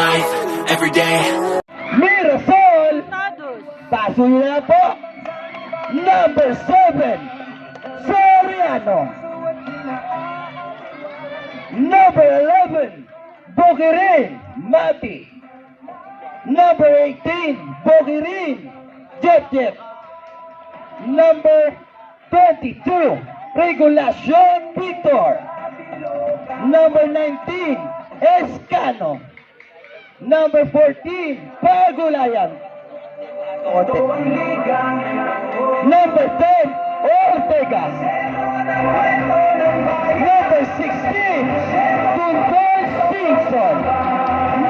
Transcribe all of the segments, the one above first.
life, every day. Mirasol, paso nyo na po. Number 7, Soriano. Number 11, Boquirin, Mati. Number 18, Boquirin, Jep. Number 22, Regulacion, Victor. Number 19, Escano. Number 14, Pagulayan. Number 10, Ortega. Number 16, Tuntor Simpson.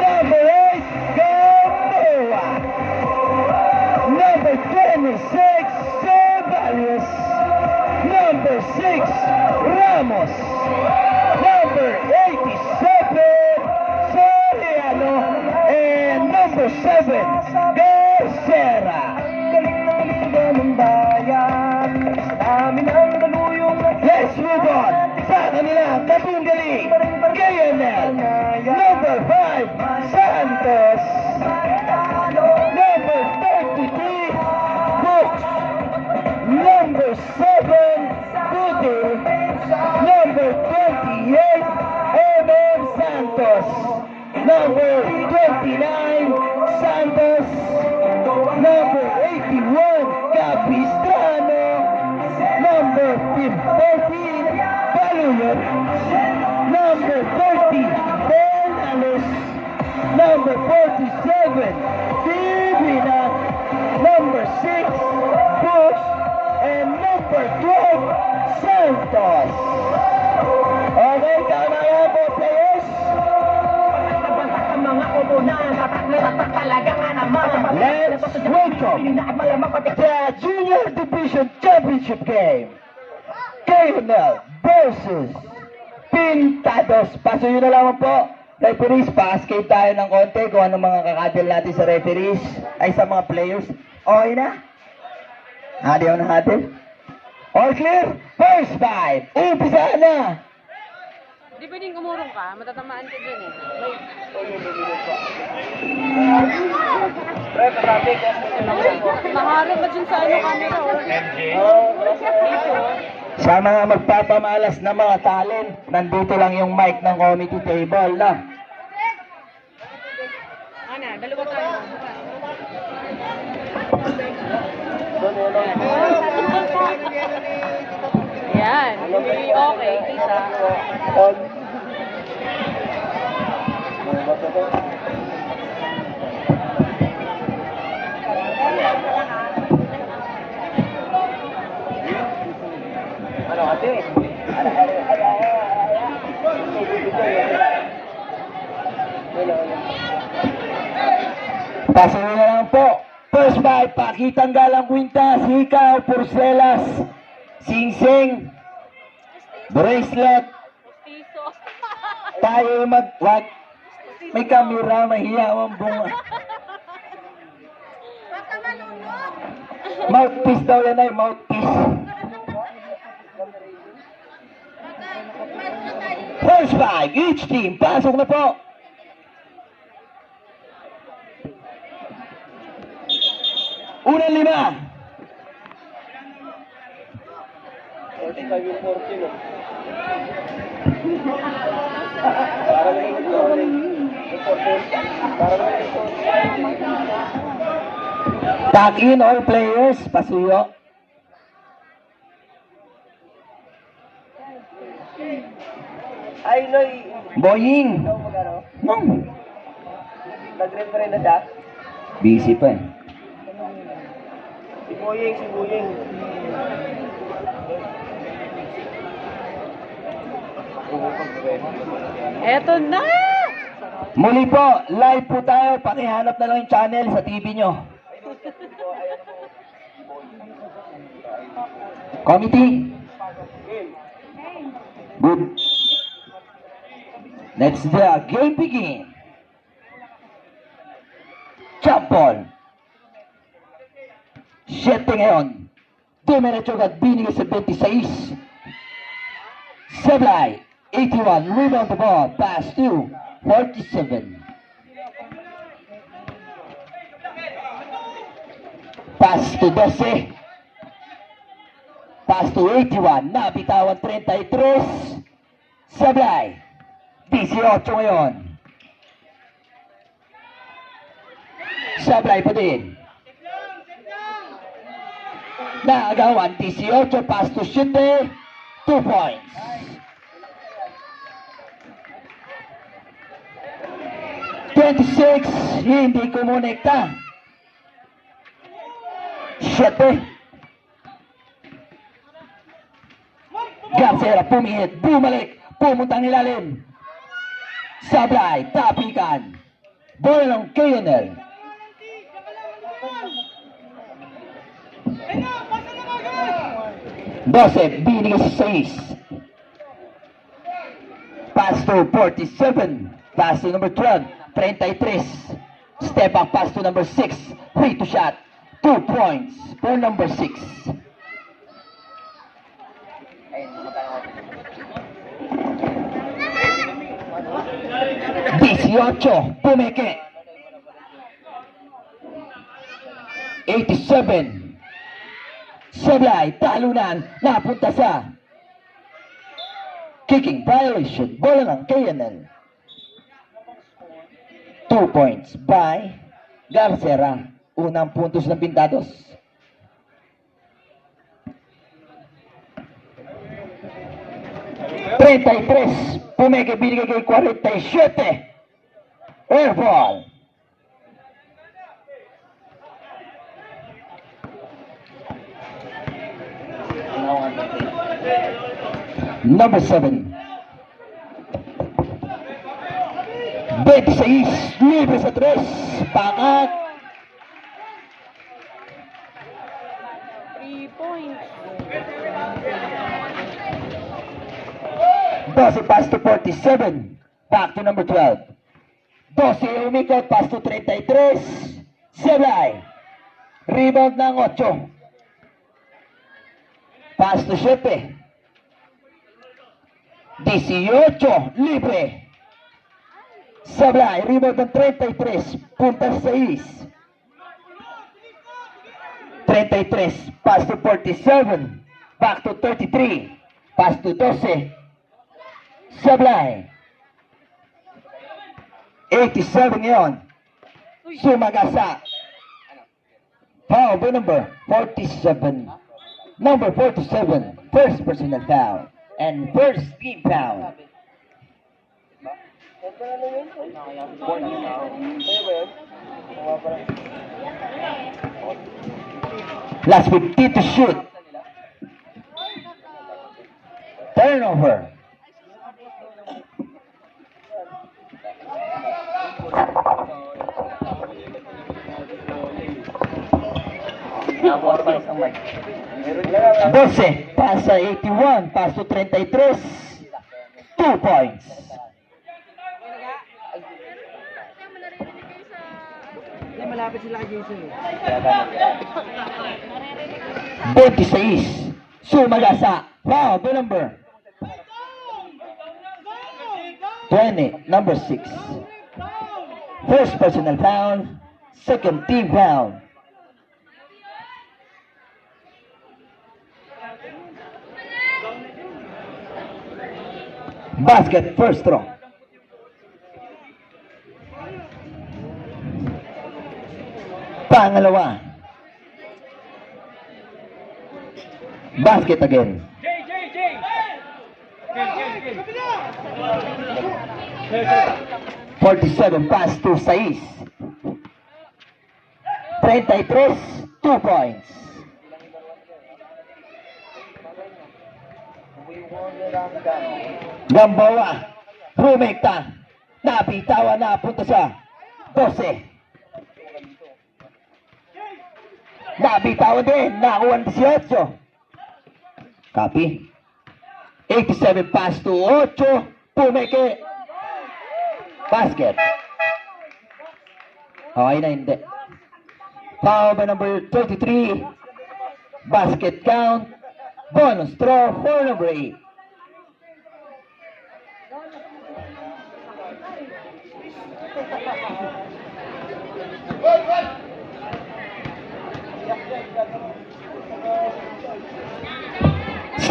Number 8, Gamboa. Number 26, Ceballos. Number 6, Ramos. Number 87, Soriano. And number 7, Becerra. Let's move on sa kanilang katunggali. KNL. Number 5, Santos. Number 33, Books. Number 7, Butil. Number 28, MM Santos. Number 29, Santos. Number 81, Capistrano. Number 14, Baluyot. Number 30, Bernales. Number 47, Divina. Number 6, Bush. And number 12, Santos. Okay, tama yan po, players. Let's welcome the Junior Division Championship game. KNL versus Pintados. Paso yun na lamang po. Referees, pa-escape tayo ng konti kung anong mga kakadil natin sa referees ay sa mga players. Okay na? Hadiyaw na natin. All clear? First fight. Umpisa na. Di pwedeng umurong ka, matatamaan ka dyan eh. Naharap ba dyan sa ano camera? Sa mga magpapamalas na mga talent, nandito lang yung mic ng committee table na. Ana, dalawa tayo. Yan, okay, kita. Ano kasi? Paso na lang po. First by Pakitang Galang Quintas, Hikaw, Porcelas, Singsing, Bracelet. Tayo wag. May kamera, mahiyawang bunga. Mouthpiece daw yan ay mouthpiece. First by each team, pasok na po. Unang 5. 45 yung 40 no. Tag in all players, pasuyo. Ay, Noy. Boying. Nag-referee na siya? Busy pa eh. Si Boying. Eto na! Muli po, live po tayo. Pakihanap na lang yung channel sa TV nyo. Committee? Good. Let's the game begin. Jump ball. 7 ngayon. Dumiretso agad binigay sa 26. Sablay, 81. Rebound the ball. Pass to 47. Pass to 12. Pass to 81. Nabitawan 33. Sablay. 18 ngayon. Sablay pa din. Naagawan 18. Pass to 7. 2 points. 26. Hindi kumonekta. 7. Garcera pumihit, bumalik, pumuntang ilalim. Sablay, tapikan. Bola ng KNL. Dose, binigay sa 6. Pass to 47. Pass to number 12. 33. Step back pass to number 6. Free to shot. 2 points for number 6. Pumeke. 87. Sablay, talunan, napunta sa kicking violation. Bola ng KNL. 2 points by Garcera. Unang puntos ng Pintados. Pumeke, binigay kay 47. Air ball. Number 7. 26. Libre sa 3. Pangat. 3 points. 12. Pass to 47. Back to number 12. 12. Umikot. Pass to 33. Sablay. Rebound ng 8. Pass to 7. 18. Libre. Sablay. Rebound ng 33. Punta sa 6. 33. Pass to 47. Back to 33. Pass to 12. Sablay. 87 ngayon. Sumagasa. Foul by number 47. Number 47. First personal foul. And first team foul. Last 15 to shoot. Turnover. Dose, pass sa 81, pass to 33, 2 points. Malapit sila kay Jason. 26, Sumagasa, foul by number 20, number 6. First personal foul, second team foul. Basket first throw. Pangalawa. Basket again. 47 pass to 6. 33, 2 points. Gambawa, rumekta, napitawan na punta sa 12. Napitawan din, nakuha ng 18. Copy. 87 pass to 8, Pumeke. Basket. Okay na, hindi. Foul by number 33. Basket count. Bonus throw for number 8.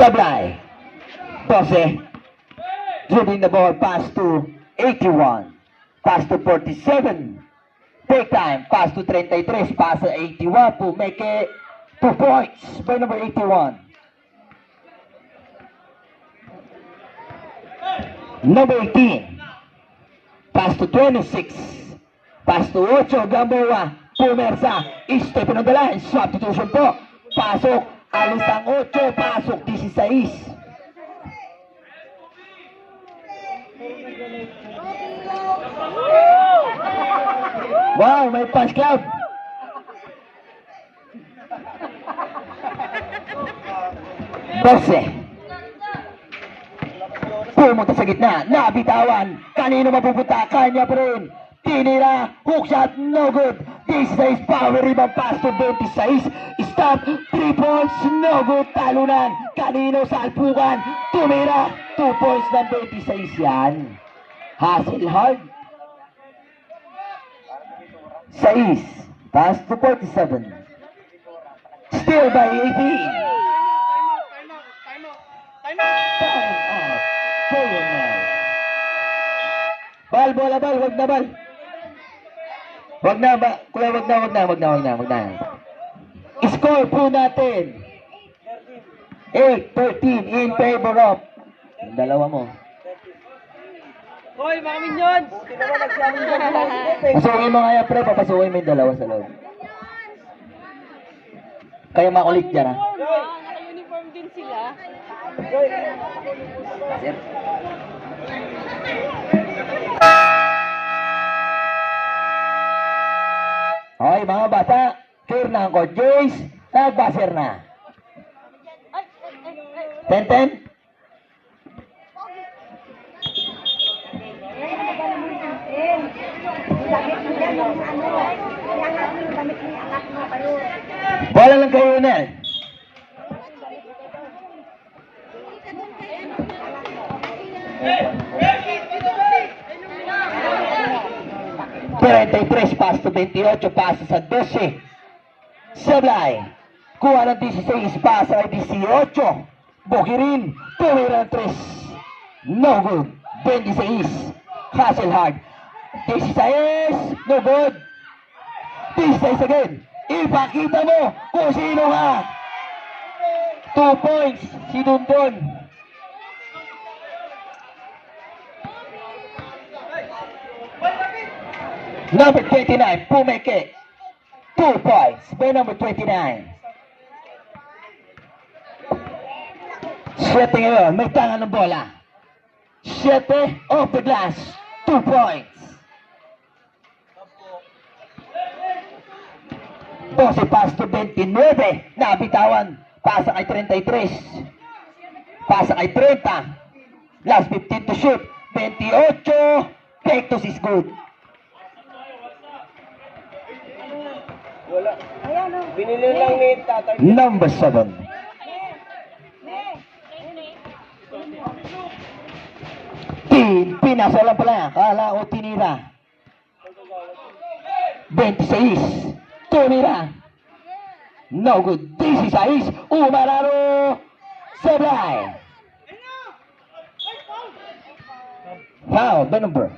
Sablay. 12. Dribbling the ball, pass to 81. Pass to 47. Take time, pass to 33. Pass to 81. Pumeke, 2 points by number 81. Number 18. Pass to 26. Pass to 8. Gamboa. Pumersa. Step on the line. Substitution po. Pasok. Alis ang 8. Pasok 16. Wow, may punch club. Bose. Pumunta sa gitna. Nabitawan. Kanino mapupunta? Kanya pa rin. Tinira. Hook shot. No good. 16. Power rebound. Pass to 26. Stop. 3 points. No good. Talunan. Kanino sa alpukan? Tumira. 2 points ng 26 yan. Hasselhard. 6. Pass to 47. Still by 18. Time out. Colonel. Bal, bola, bal. Wag na, bal. Wag na, ba? Kuya, wag na. Score po natin. 8-13 in favor of. Yung dalawa mo. Hoy, mga minions! Pasukin mo nga yan, pre. Papasukin mo yung dalawa sa loob. Kaya makulit dyan, ha? Naka-uniform din sila. Sir. Okay, mga bata. Clear na ang court. Jace, nag-buzzer na. 10-10? Bola lang kayo, Nel. Treinta pass to 28, pasa sa 12. Sablay. Kuha ng 16, pasa kay 18. Bukirin, tumira ng 3. No good. 26. Hasselhard. 16. No good. 16 again. Ipakita mo kung sino ka. 2 points. Si Dundon. Number 29, Pumeke. 2 points by number 29. 7 ngayon, may tangan ng bola. 7 off the glass. 2 points. 12 pass to 29. Nabitawan. Pasa kay 33. Pasa kay 30. Last 15 to shoot. 28. Pectus is good. Wala. Binili lang ni tatay. Number 7. Pinasa lang pala. Kala o tinira. 26. Tumira. No good. 16. Umararo. Sablay. Foul by number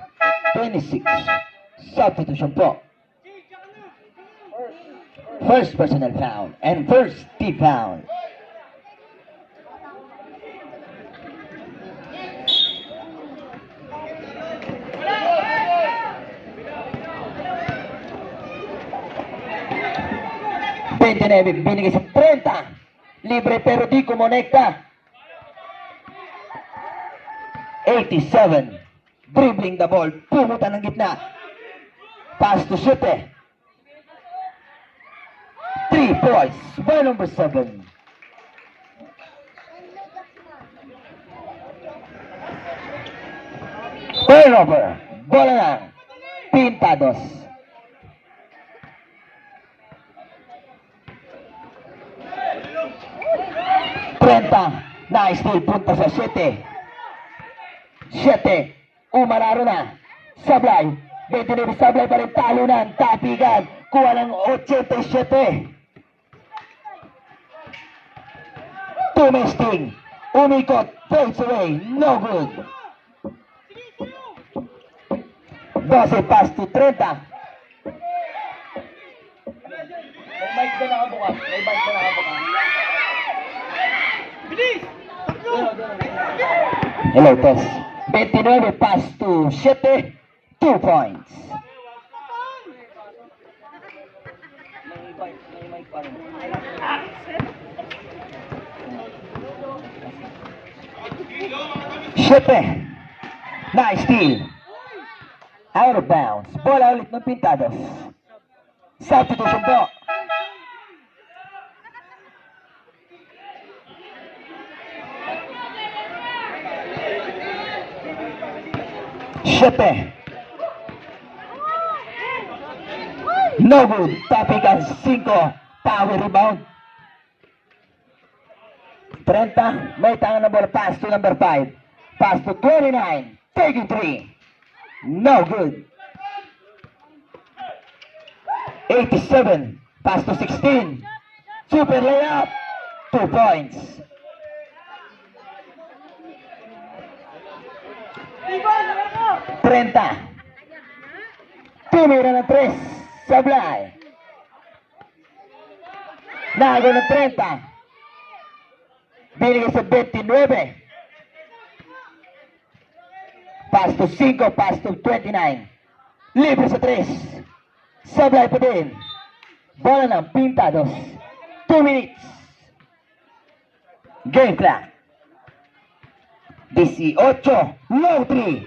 26. Substitution po. First personal foul and first team foul. Binigay sa 30. Libre pero di kumonekta. 87. Dribbling the ball. Pumunta ng gitna. Pass to Shute. 3 points by number 7. Turnover. Bola ng Pintados. Nice steal, punta sa 7. 7. Umararo na. Sablay. 29 Sablay pa rin, talunan, tapigan. Kuha ng 87. Tumesting. Umikot, fades away, no good. 12 pass to 30. May mic na nakabukas. May mic na nakabukas. Bilis! Hello, Tess. 29 pass to 7. 2 points. May mic pa rin. Siete. Nice steal. Out of bounds. Bola ulit ng Pintados. Substitution po. Siete. No good. Tapikan 5. Power rebound. 30. May tangan na bola. Pass to number 5. Pass to 29. Taking 3. No good. 87. Pass to 16. Super layup. 2 points. Trenta. Tumira ng 3. Sablay. Nago ng 30. Binigay sa 29. Pass to 5. Pass to 29. Libre sa 3. Sablay pa din. Bola ng Pintados. 2 minutes. Game clock. 18. Low 3.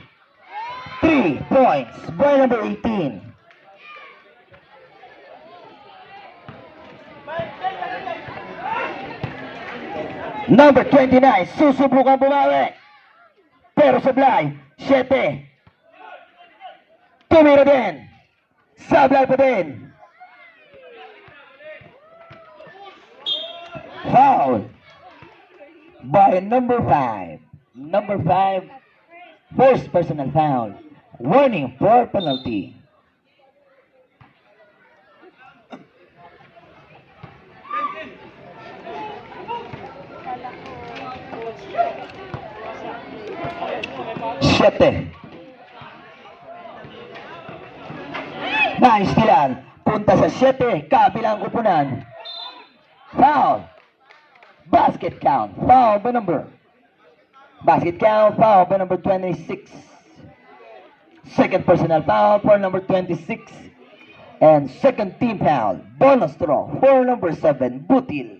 3 points. Boy number 18. Number 29. Susubukan bumawi. Pero Sablay. 7. Tumira din. Sablay pa din. Foul. By number 5. Number 5. First personal foul. Warning for penalty. Siete. Nice stealan. Punta sa 7. Kabilang kupunan. Foul. Basket count. Foul by number. Basket count. Foul by number 26. Second personal foul for number 26. And second team foul. Bonus throw for number 7. Butil.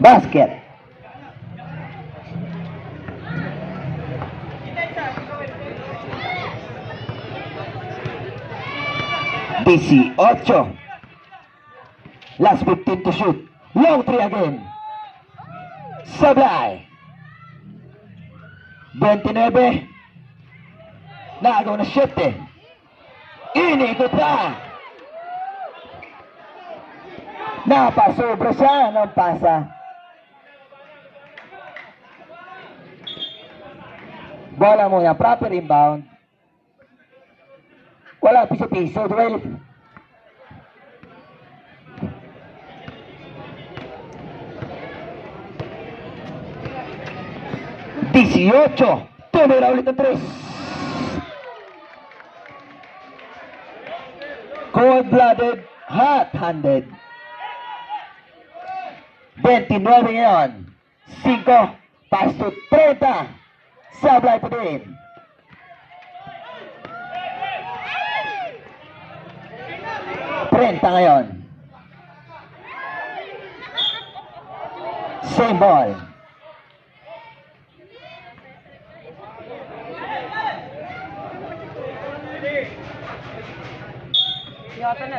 Basket. DC 8. Last 15 to shoot. Long 3 again. Sablay. 29. Nagaw na 7. Inikot pa. Napasobra siya ng pasa. Bola muna, proper inbound. Wala piso-piso, duel. Dieciocho. Tumira ulit ng 3. Cold-blooded, hot-handed. 29 ngayon. 5. Pass to 30. Sablay pa din. Trenta ngayon. Same ball. Yata na.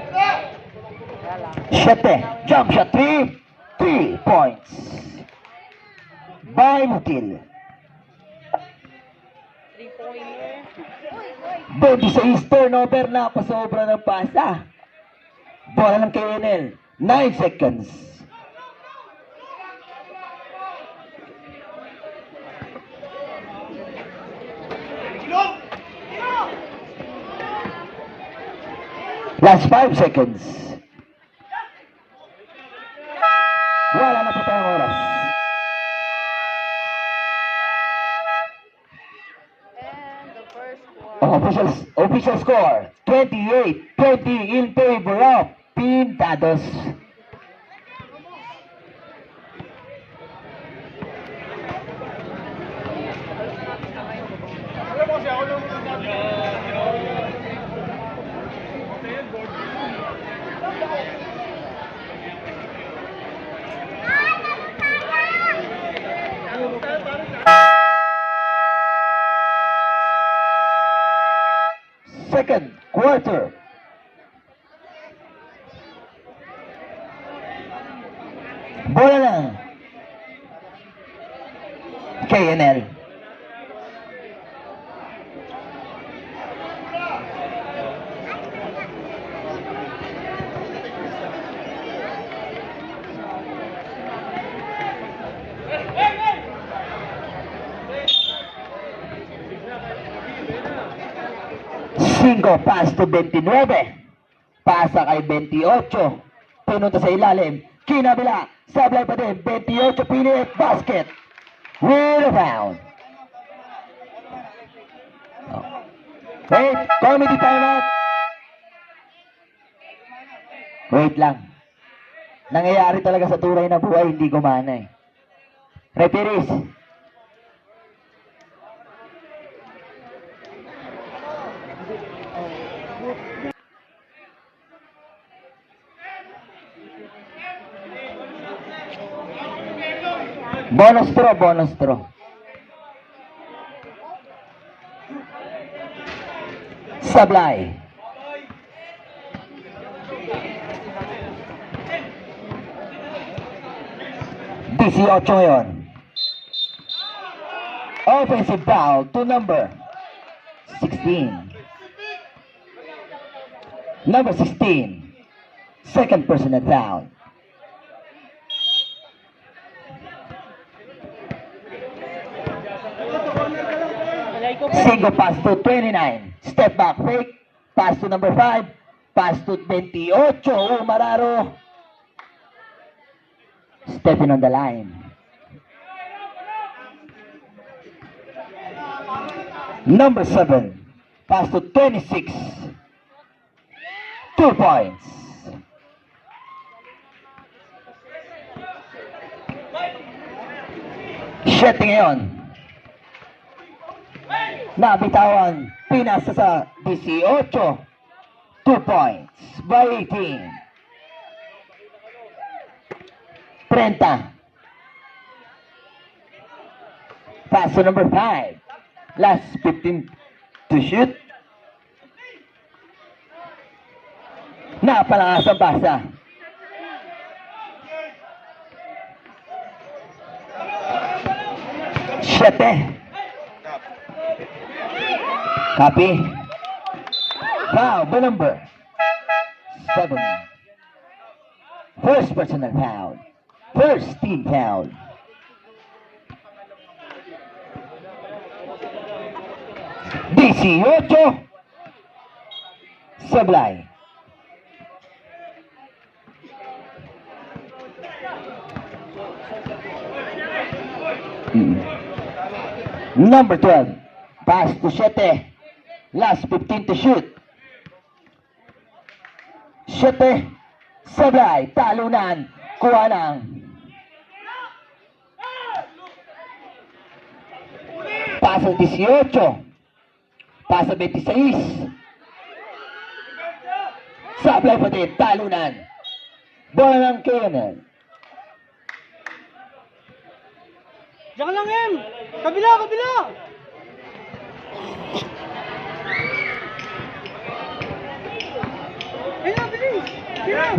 Wala. 7. Jump shot 3. 3 points. By Mutil. 26 turnover na pasobra ng pasa. Bola ng KNL. 9 seconds. Last 5 seconds. Wala na po tayong oras. And the first one. Official score, 28-20 in favor of Pintados. Second quarter. Bola na. KNL. Cinco pass to 29. Pasa kay 28. Pinunta sa ilalim. Kinabila. Sablay pa din. 28 piniit. Basket. With a foul. Wait. Committee timeout. Wait lang. Nangyayari talaga sa tunay na buhay. Hindi gumana eh. Referees. Bonus throw, bonus throw. Sablay. Dieciocho ngayon. Offensive foul to number 16. Number 16. Second personal foul. Single pass to 29. Step back fake. Pass to number 5. Pass to 28. Mararo. Stepping on the line. Number 7. Pass to 26. 2 points. Shooting ngayon. Nabitawan, pinasa sa 18. 2 points by 18. 30. Pass to number 5. Last 15 to shoot. Napalakas ang pasa. Siyete. Copy. Foul by number 7. First personal foul. First team foul. Dieciocho. Sablay. Number 12. Pass to 7. Last 15 to shoot. 7. Sablay. Talunan. Kuha ng paso 18. Paso 26. Sablay pa din. Talunan. Bola ng KNL. Diyan lang, Em! Kabila, kabila!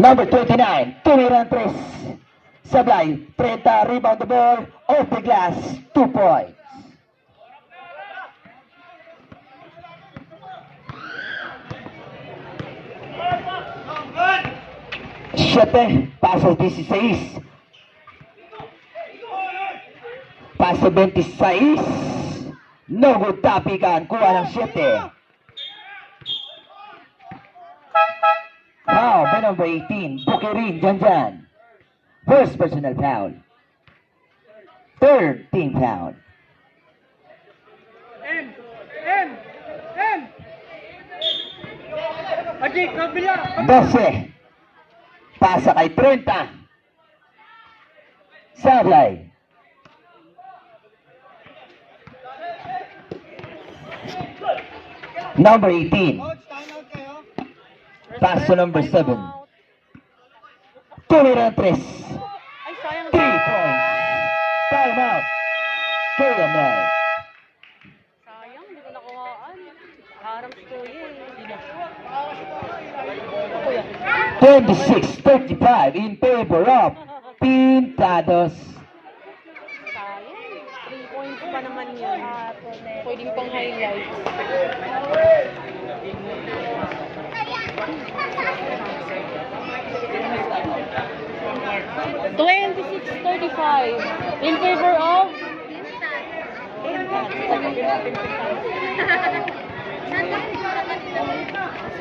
Number 29, tumiran 3. Sablay, 30, rebound the ball, off the glass, 2 points. Siete, paso 16. Paso 26. No good tapikan, kuha ng 7. Foul by number 18, Bukirin Janjan. First personal foul. Third team foul. Ajay, kabila! 12. Pasa kay 30. Sablay. Number 18. Pass to number 7. Tumira 3. 3 Ay, sayang. points. Time out. KML. Sayang, hindi ko nakuhaan. Harang story eh. 26-35 in favor of Pintados. Sayang. 3 points pa naman yun. Pwedeng pang highlight. $26-35 in favor of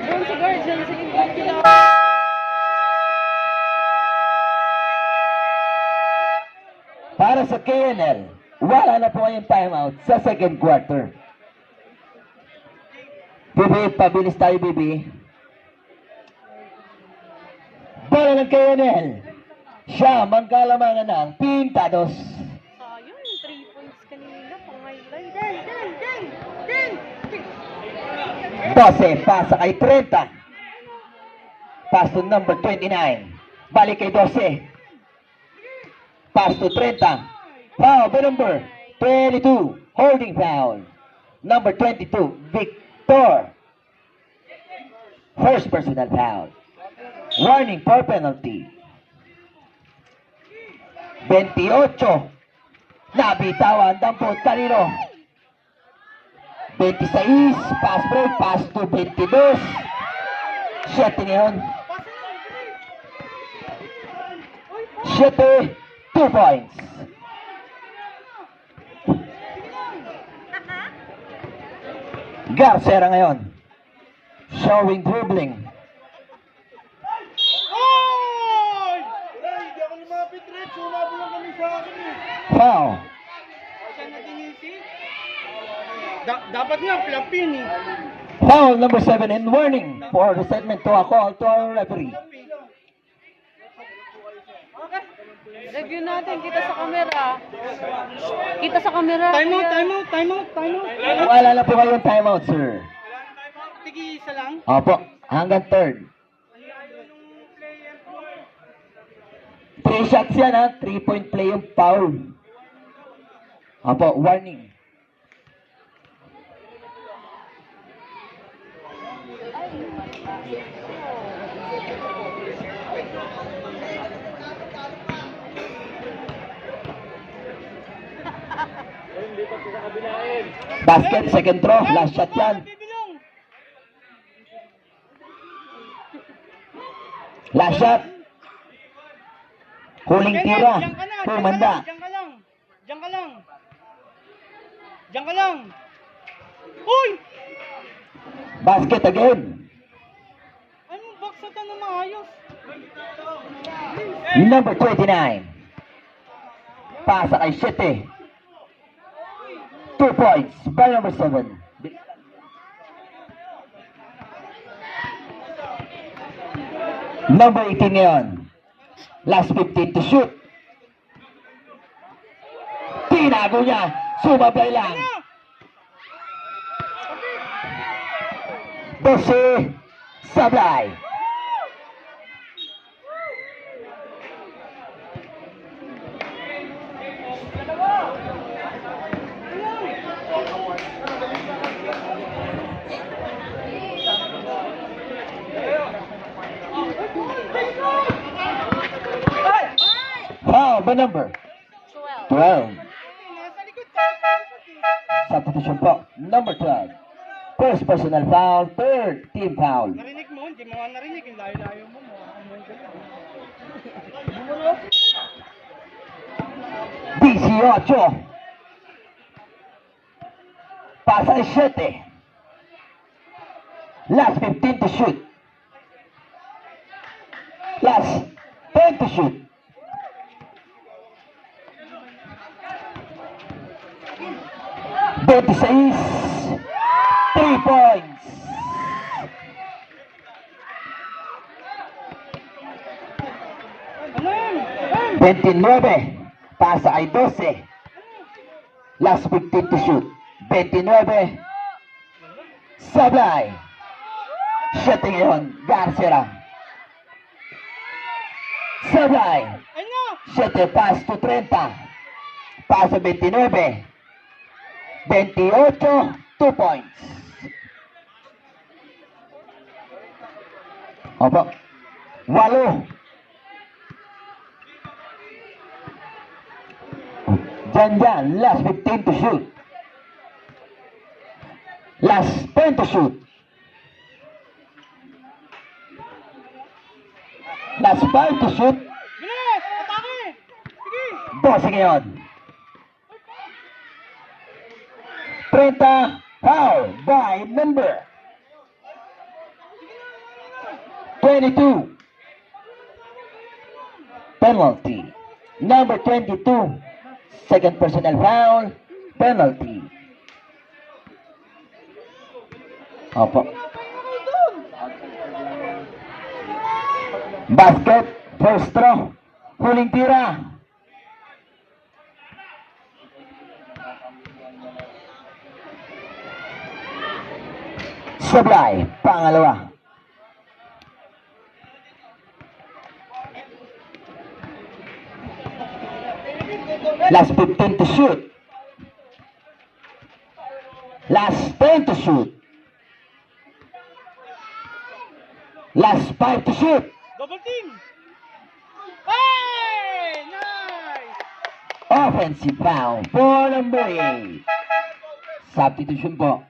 Doon si Guardian, sa England sila. Para sa KNL, wala na po kayong timeout sa second quarter. Bibi, pabilis tayo, Bibi. Bola ng KNL. Siya, mangkalamangan ng Pintados. Sayang, 3 points kanina, pang highlight. 12, pasa kay 30. Pass to number 29. Balik kay 12. Pass to 30. Foul by number 22. Holding foul. Number 22, Victor. First personal foul. Warning for penalty. 28. Nabitawan, dampot kanino. 26, pass break, pass to 22. 7 ngayon. 7, 2 points. Garcera ngayon. Showing dribbling. Oy! Hindi ako lumapit, Red. Sumabo lang kami sa akin eh. Foul. Saan na tinisi? Dapat nga, plapin eh. Foul number 7 and warning for resetment to a call to our referee. Review natin, kita sa camera. Kita sa camera. Time out. Wala na po kayong timeout, sir. Tigi isa lang. Opo, hanggang third. 3 shots yan ha, 3-point play yung foul. Opo, warning. Basket, second throw, last shot yan. Last shot. Huling tira. Kumanda. Diyan ka lang. Uy! Basket again. Ano, baksatan na maayos. Number 29. Pasa kay 7. 2 points by number 7. Number 18 ngayon. Last 15 to shoot. Tinago niya. Sumablay lang. 12. Sablay. Foul by number 12. Substitution po. Number 12. First personal foul. Third team foul. Narinig mo, hindi mo nga narinig. Yung layo-layo mo. 18. Pasa kay 7. Last 15 to shoot. to shoot. Betis 3 points. Ano yan? 29, pasa ay 12. Last 15 to shoot. 29, sablay. Shooting ngayon, Garcia. Sablay. Ano? Shooting pass to 30. Pasa 29. 28, 2 points. Opo. 8. Dyan, last 15 to shoot. Last 10 to shoot. Last 5 to shoot. Bilis! Atake! Sige! 12 ngayon. 30, foul by number 22. Penalty. Number 22. Second personal foul. Penalty. Opo. Basket. First throw. Huling tira. Sablay. Pangalawa. Last 15 to shoot. Last 10 to shoot. Last 5 to shoot. Double team! Hey! Nice! Offensive foul for number 8. Substitution po.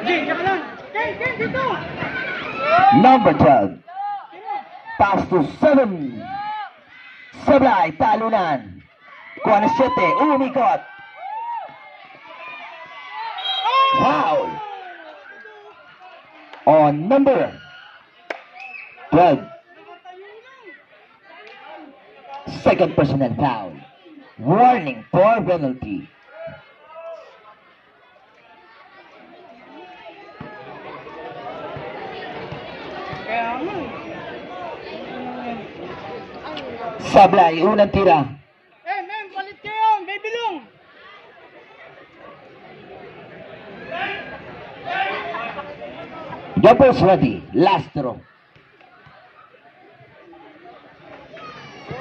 Jing, ka lang! Jing, dito! Number 12. Pass to 7. Sablay, talunan. Kuha na 7. Umikot. Foul. On number 12. Second personal foul. Warning for penalty. Kaya nga. Sablay, unang tira. Palit kayo! May bilong! Jumpers ready. Last throw.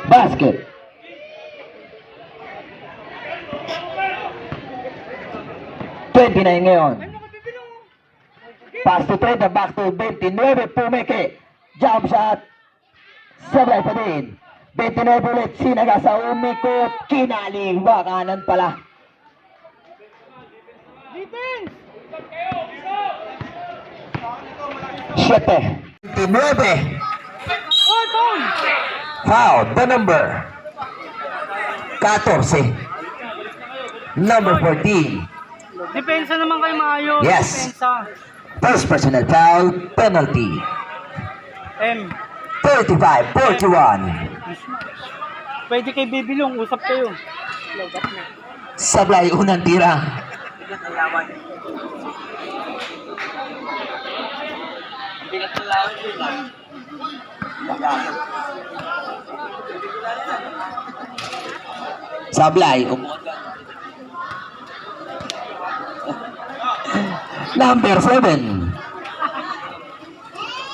Basket. ngayon. Ano ka bibilong? Pass to 30, back to 29, Pumeke. Jump shot. Sablay pa din. 29 ulit, sinaga sa umikot. Kinali, wakanan pala. Defense! 7. 29. Oh, Tom! Foul, the number 14. Number 14. Depensa naman kayo maayos. Yes. Depensa. First personal foul, penalty. M. 35-41. Pwede kay bibilong. Usap kayo. Sablay, unang tira. Sablay. Number 7.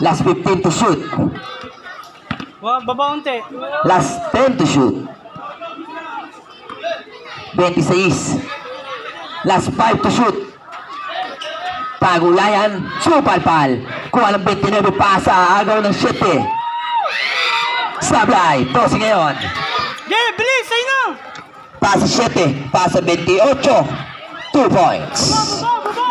Last 15 to shoot. Baba unti. Last 10 to shoot. 26. Last 5 to shoot. Pagulayan, supalpal. Kung alam 29 pasa, agaw ng 7. Sablay, 12 ngayon. Yeah, bilis! Sa'yo na! Pasa 7, pasa 28. 2 points. Baba!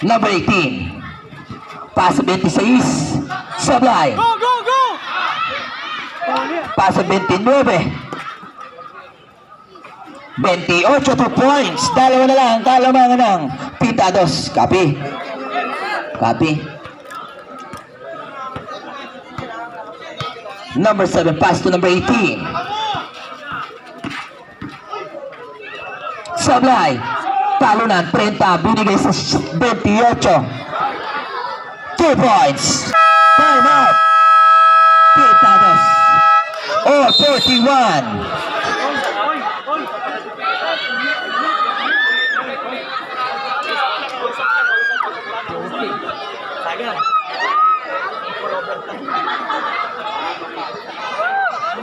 Number 18. Pasa 26. Sablay. Go, go, go! Pasa 29. 28 2 points. Dalawa na lang ang kalamangan ng Pintados. Copy. Copy. Number 7 pass to number 18. Sablay. Talunan 30. Binigay sa 28. 2 points. Time out. Pintados. Oh, 41.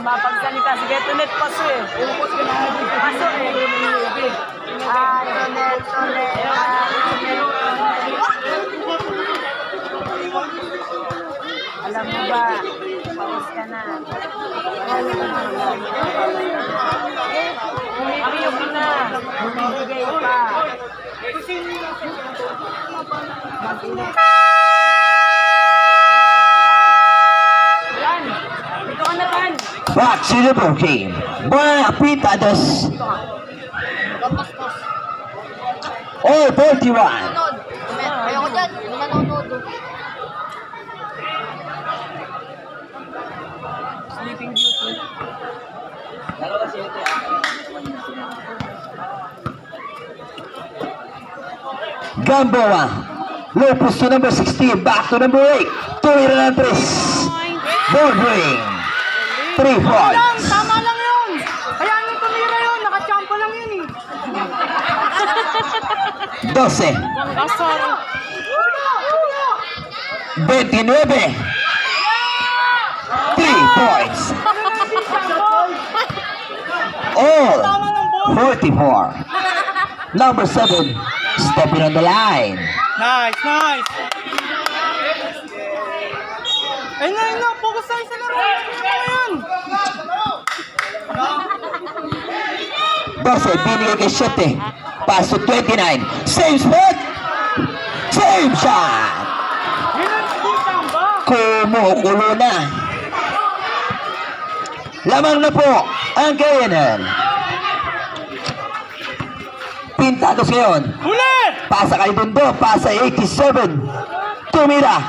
Mapagsalita, sige, tunet, paso eh. Paso eh. Tunet, alam mo ba, paus ka na. Umipiyok na. Bumibigay pa. Yan. Dito ka na, Tan. Back to the ball game. Mga Pintados. Oh, 41. Ayoko dyan. Nanonood. Sleeping Beauty. Gamboa. Lopez to number 16. Back to number 8. Tumira ng 3. Bordering. 3 points. Tama lang yun! Hayaan yung tumira yun! Nakachampa lang yun eh! 12. Asar. 29. 3 points. All 44. Number 7. Stepping on the line. Nice, nice! Ayun na! Focus tayo sa laro! Ayun! 12. Binigay kay 7. Pass to 29. Same spot. Same shot. Yun ang sitang ba? Kumukulo na. Lamang na po ang KNL. Pintados ngayon. Huli! Pasa kay Bundo. Pasa 87. Tumira.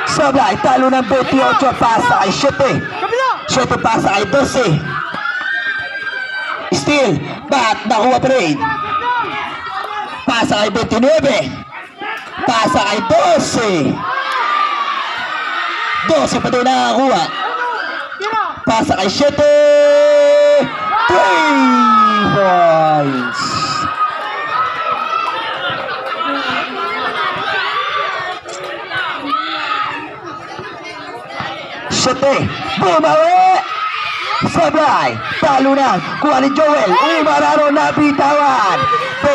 Sablay. Talo ng 28. Pasa kay 7. Kabila! 7 pasa kay 12. Steal. Bat. Nakuha pa rin. Pasa kay 29. Pasa kay 12. 12 pa doon nakakuha. Tira! Pasa kay 7. 3 points. Siyete. Bumawi. Sablay. Talo na. Kuha ni Joel. Umararo na bitawan.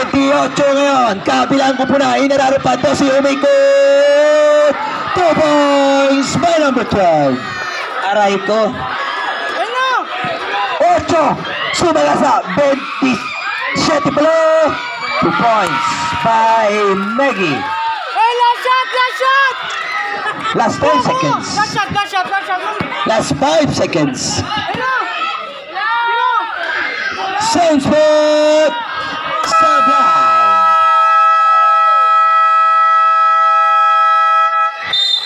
28 ngayon. Kabilang ko po na. Inararo pa. 12 umikot. 2 points by number 12. Aray ko. Ayun na! 8. Sumala sa 27 pala. 2 points by Maggie. Ay, last shot! Last shot! Last 10 seconds. Last shot! Last shot! Last shot! Last 5 seconds. Ayun na! Tira! Same spot. Sablay.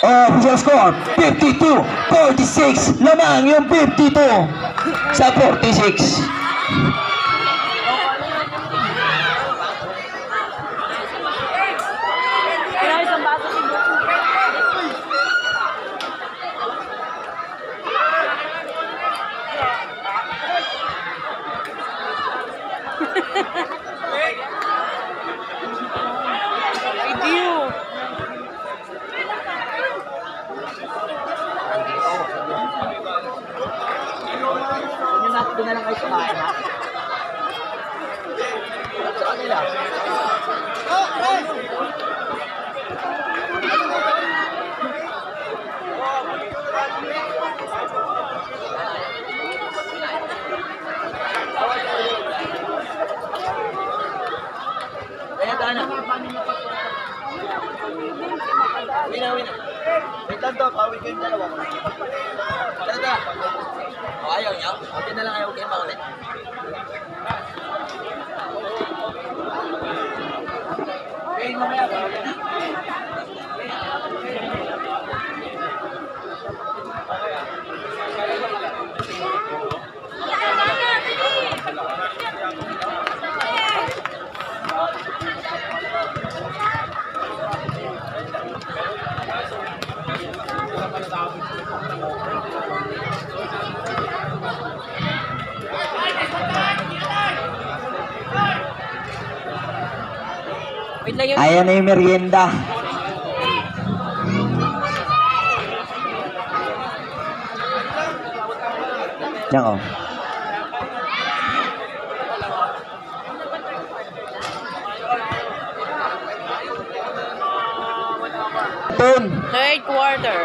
Official score 52-46. Lamang yung 52 sa 46. Kaya isang baso si Buki. Video. Doon na lang kayo sa bahay, ha? Sa kanila. Kaya daan na. Wina. Wait to, pawin ko yung dalawa. Tara. O, ayaw niyo? Okay na lang ayaw kayo maulit. Okay, mamaya ba? Wait lang yun. Ayan na yung merienda. Diyan o. Third quarter.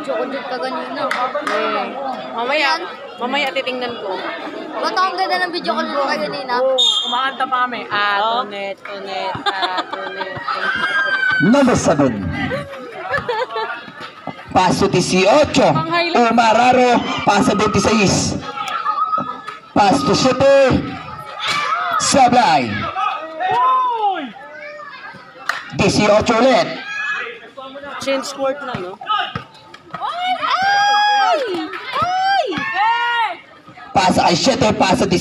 Video ko dito kanina. Mamaya titingnan ko. Ba't ang ganda ng video ko dito kanina? Kumakanta pa kami. Tunet. Number 7. Paso 18. Umararo. Paso 26. Paso 7. Sablay. 18 ulit. Change court na, no? Pasa kay 7. Pasa 18.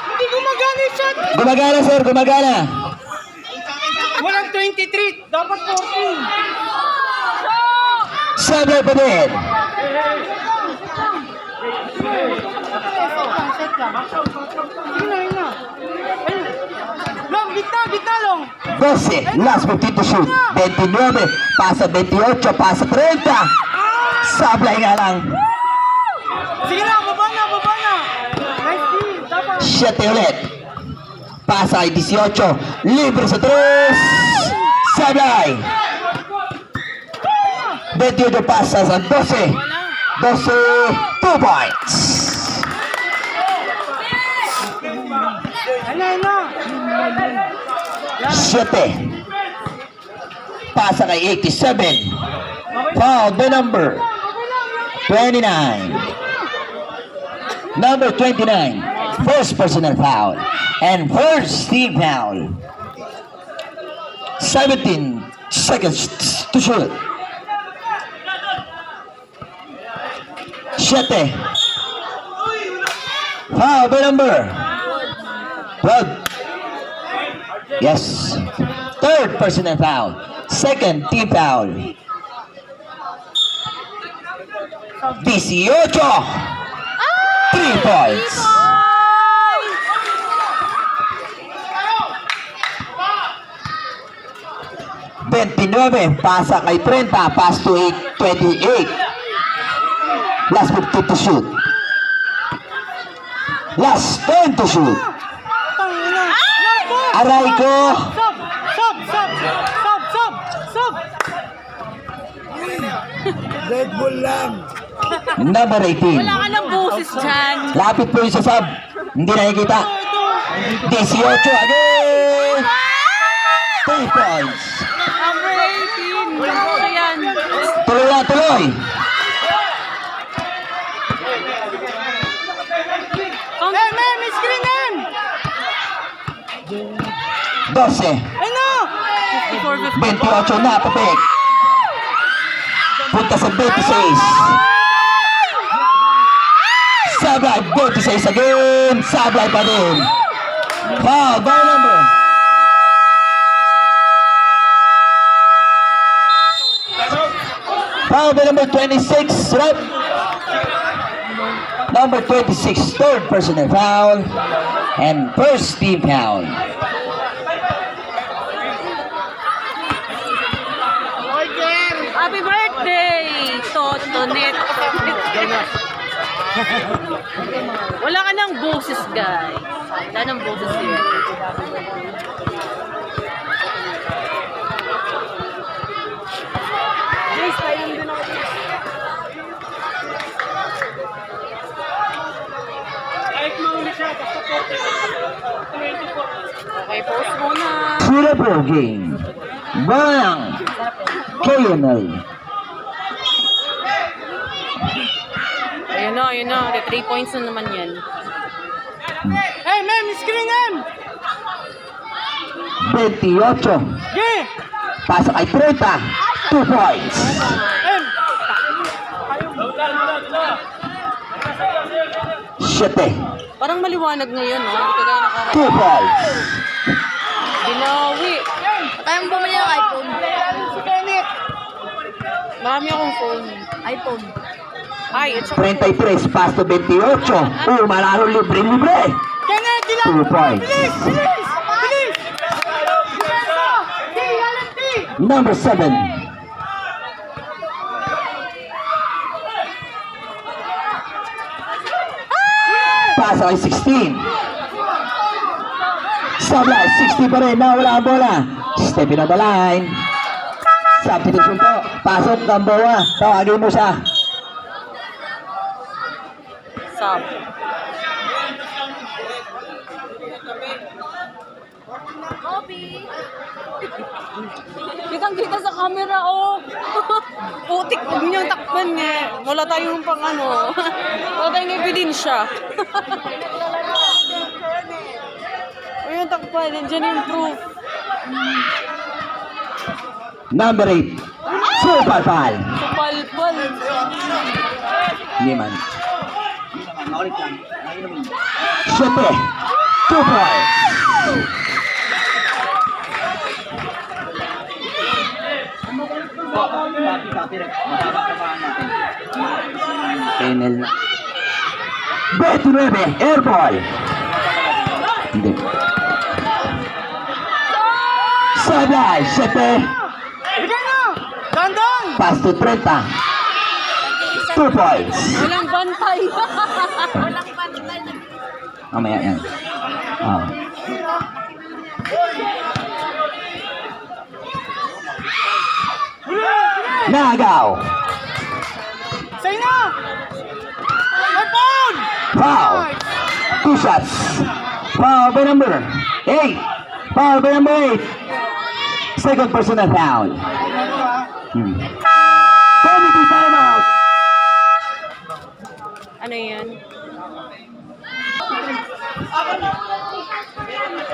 Hindi gumagana yung shot. Gumagana, sir. Gumagana. Walang 23. Dapat 14. Sablay pa din. Long, gitna long. 12. Last 15 to shoot. 29. Pasa 28. Pasa 30. Sablay nga lang. Sige na, baba na. Nice team. Dapat. 7 ulit. Pasa ay 18. Libre sa 3. Sablay. 28 pasa sa 12. 12. 2 points. Ano. 7. Pasa kay 87. Foul by number 29. Number 29. First personal foul. And first team foul. 17 seconds to shoot. 7. Foul by number 12. Yes. Third personal foul. Second team foul. 18. 3 points. Pasa kay 30. Pass to 28. Last 15 to shoot. Last 10 to shoot. Aray ko. Sub. Red Bull lang. Number 18. Wala ka ng boses dyan. Lapit po yung sa sub. Hindi nakikita. 18 again. 3 points. Number 18. Ano yan? Tuloy na, tuloy. Man, may screen yan. 12. Ano? 28 na, papik. Punta sa 26. Sablay, 26 again. Sablay pa din. Foul by number. Foul by number 26. Right? Number 26, third personal foul. And first team foul. Happy birthday, Totonet. Wala ka ng boses, guys. Wala ng boses yun. Guys, tayo din ako. Okay, pause muna. Sila po game. Bang! KNL. Ayun na. 3 points na naman yan. Hey, ma'am, screen em! 28. Yeah! Pasok ay 30. 2 points. Em! 7. Parang maliwanag ngayon, no? Hindi kagaya 2 points. Binawi. Kayang bumili ng iPhone. Si Kenneth! Marami akong phone. iPhone. Ay, it's 33. Paso 28. Manalo libre-libre. Kenneth, ilan? 2 points. Bilis! Bilis! Bilis! Number 7. Pasok ay 16. Sablay, 60 pa rin. Nawala ang bola. Step in on the line. Substitution po. Pasok Gamboa. Tawagin mo siya. sub. Kobe. Kitang-kita sa camera, oh. Putik, huwag niyang takpan eh. Wala tayong pang ano. Wala tayong ebidensya. Huwag niyang takpan, nandiyan yung proof. Number 8. Super Pal. Kupal-pal. Hindi man. 7. 2 points. Penel. 29. Air ball. Hindi. Sablay. 7. Bigay na! Dandan! Pass to 30. 2 points. Walang bantay. Walang pantay. Mamaya yan. Oh. Nagaw. Say na! iPhone! Foul. 2 shots. Foul by number 8. Foul by number 8. Second personal foul. Committee timeout. Ano yan?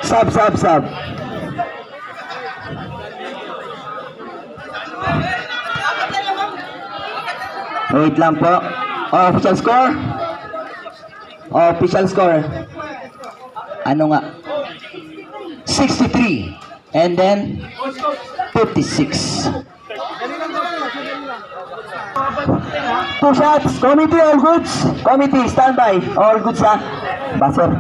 Sub. Wait lang po. Official score? Official score. Ano nga? 63. And then 56. 2 shots. Committee, all goods. Committee, standby. All goods ha. Basir.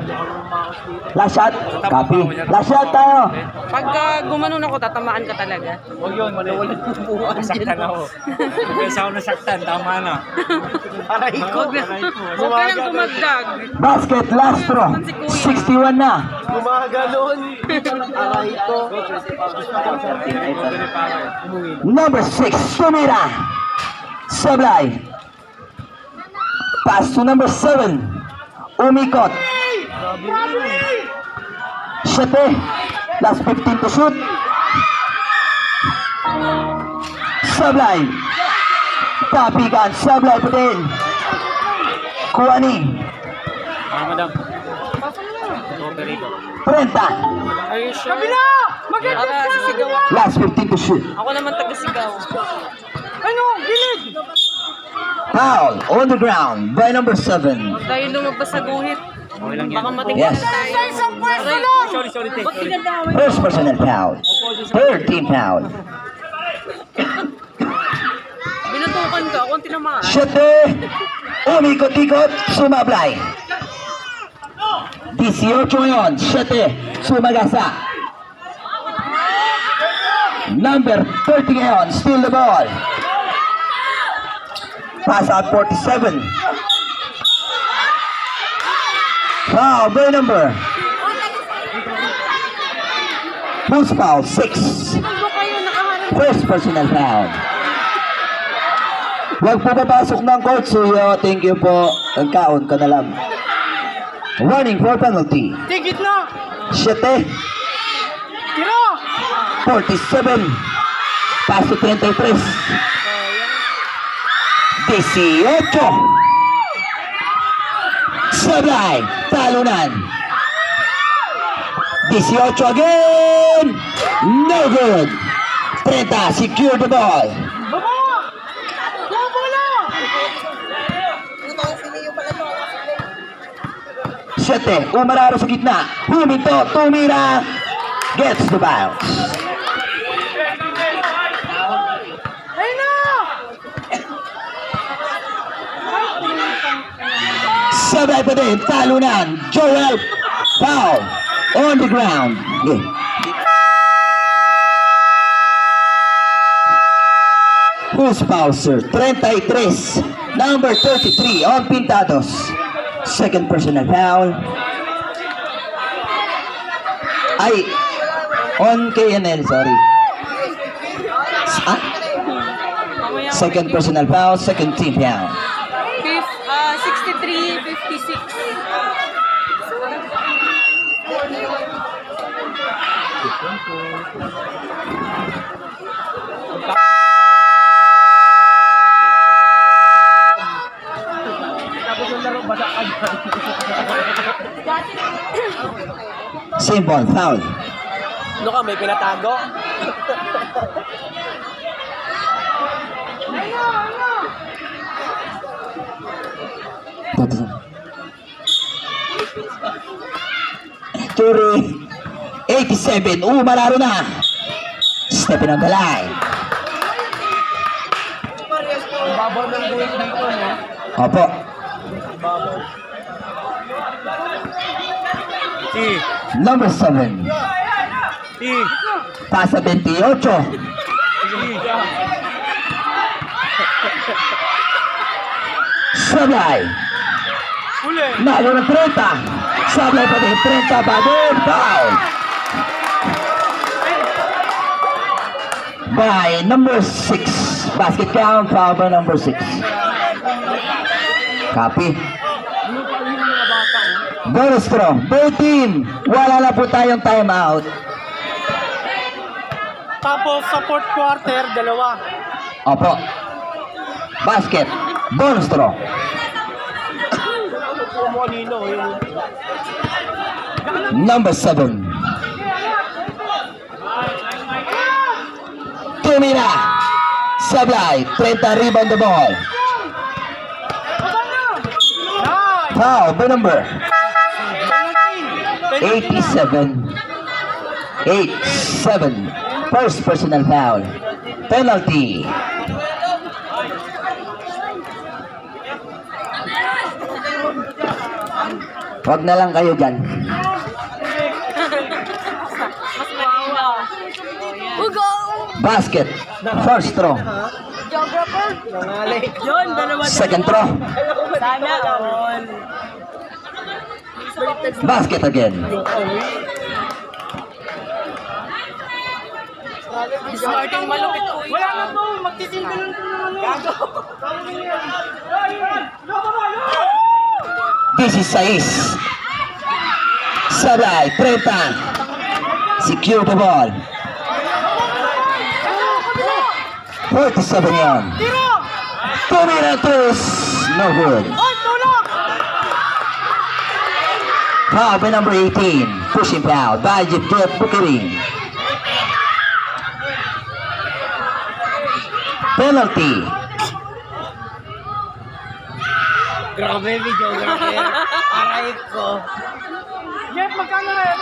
Last shot. Copy. Last shot tayo. Pagka gumanon ako, tatamaan ka talaga. Huwag yun, walang pupuan. Nasaktan ako. Kaysa ako nasaktan, tama na. Aray ko, aray ko. Huwag ka nang tumagdag. Basket, last throw. 61 na. Gumaganon! Aray ko. Number 6, tumira. Sablay. Pass to number 7. Umikot. 7. Last 15 to shoot. Sablay. Kapigan. Sablay pa din. Kuwani. Madam. Operator. 30. Are you sure? Kabila! Maganda Para ka! sisigaw ako. Last 15 to shoot. Ako naman taga-sigaw. Ano? Gilid! Foul on the ground by number 7. Tayo lumabas sa guhit. Okay lang yan. Baka matigyan Yes. na tayo. Sa isang pwesto lang! Sorry, take. Ba't tinadawin? First personal foul. 13 foul. Binutukan ka, akong tinamaan. 7. Umikot-ikot. Sumablay. 18 ngayon. 7. Sumagasa. Number 30 ngayon. Steal the ball. Pass out 47. Foul by number. Post foul 6. Ano kayo nakaharap? First personal foul. Huwag po papasok ng court, Suyo. Thank you po. Nagkaon ka na lang. Warning for penalty. Tigit na! 7, Tiro! 47. Paso 33. 18. Sablay, talunan. 18 again. No good. 30, secure the ball. Baba! Yung bola! 7, umararo sa gitna. Huminto, tumira. Gets the bounce. Ayun na! Sabay pa din, talunan. Joel, foul. On the ground. Yeah. Who's foul, sir? 33. Number 33 on Pintados. Second personal foul. Ay, on KNL, sorry. Ah? Second personal foul, second team foul. 63-56. Same ball, foul. Ano ka, may pinatago? Turi, 87, umararo na. Stepping on the line. Babaw ng buhay dito, no? Opo. Number 7. Pasa 28. Sablay. Uli! Nalo ng 30. Sablay pa din, 30 pa din. Foul. By number 6. Basket count, foul by number 6. Copy. Bonus throw. Both team. Wala na po tayong timeout. Tapos sa fourth quarter, dalawa. Opo. Basket. Bonus throw. Kumonino, yun. Number 7. Tumira. Sablay. 30 rebound the ball. Foul by number 87. 8-7. First personal foul. Penalty. Wag na lang kayo dyan. Mas malinaw. Ugo! Basket. First throw. Geographer! Nangalay. Yun, dalawa. Second throw. Sana all. Basket again. Starting malupit po yun. Wala na to, magtitinda lang ito ng ano. Gago! 16. Sabay. 30. Secure the ball. 47 yan. Tiro! Tumira tres. No good. Oy, tulak! Foul by number 18. Pushing foul by Jeff Bukirin. Penalty. Grabe, videographer. Aray ko. Jeff, magkano rin?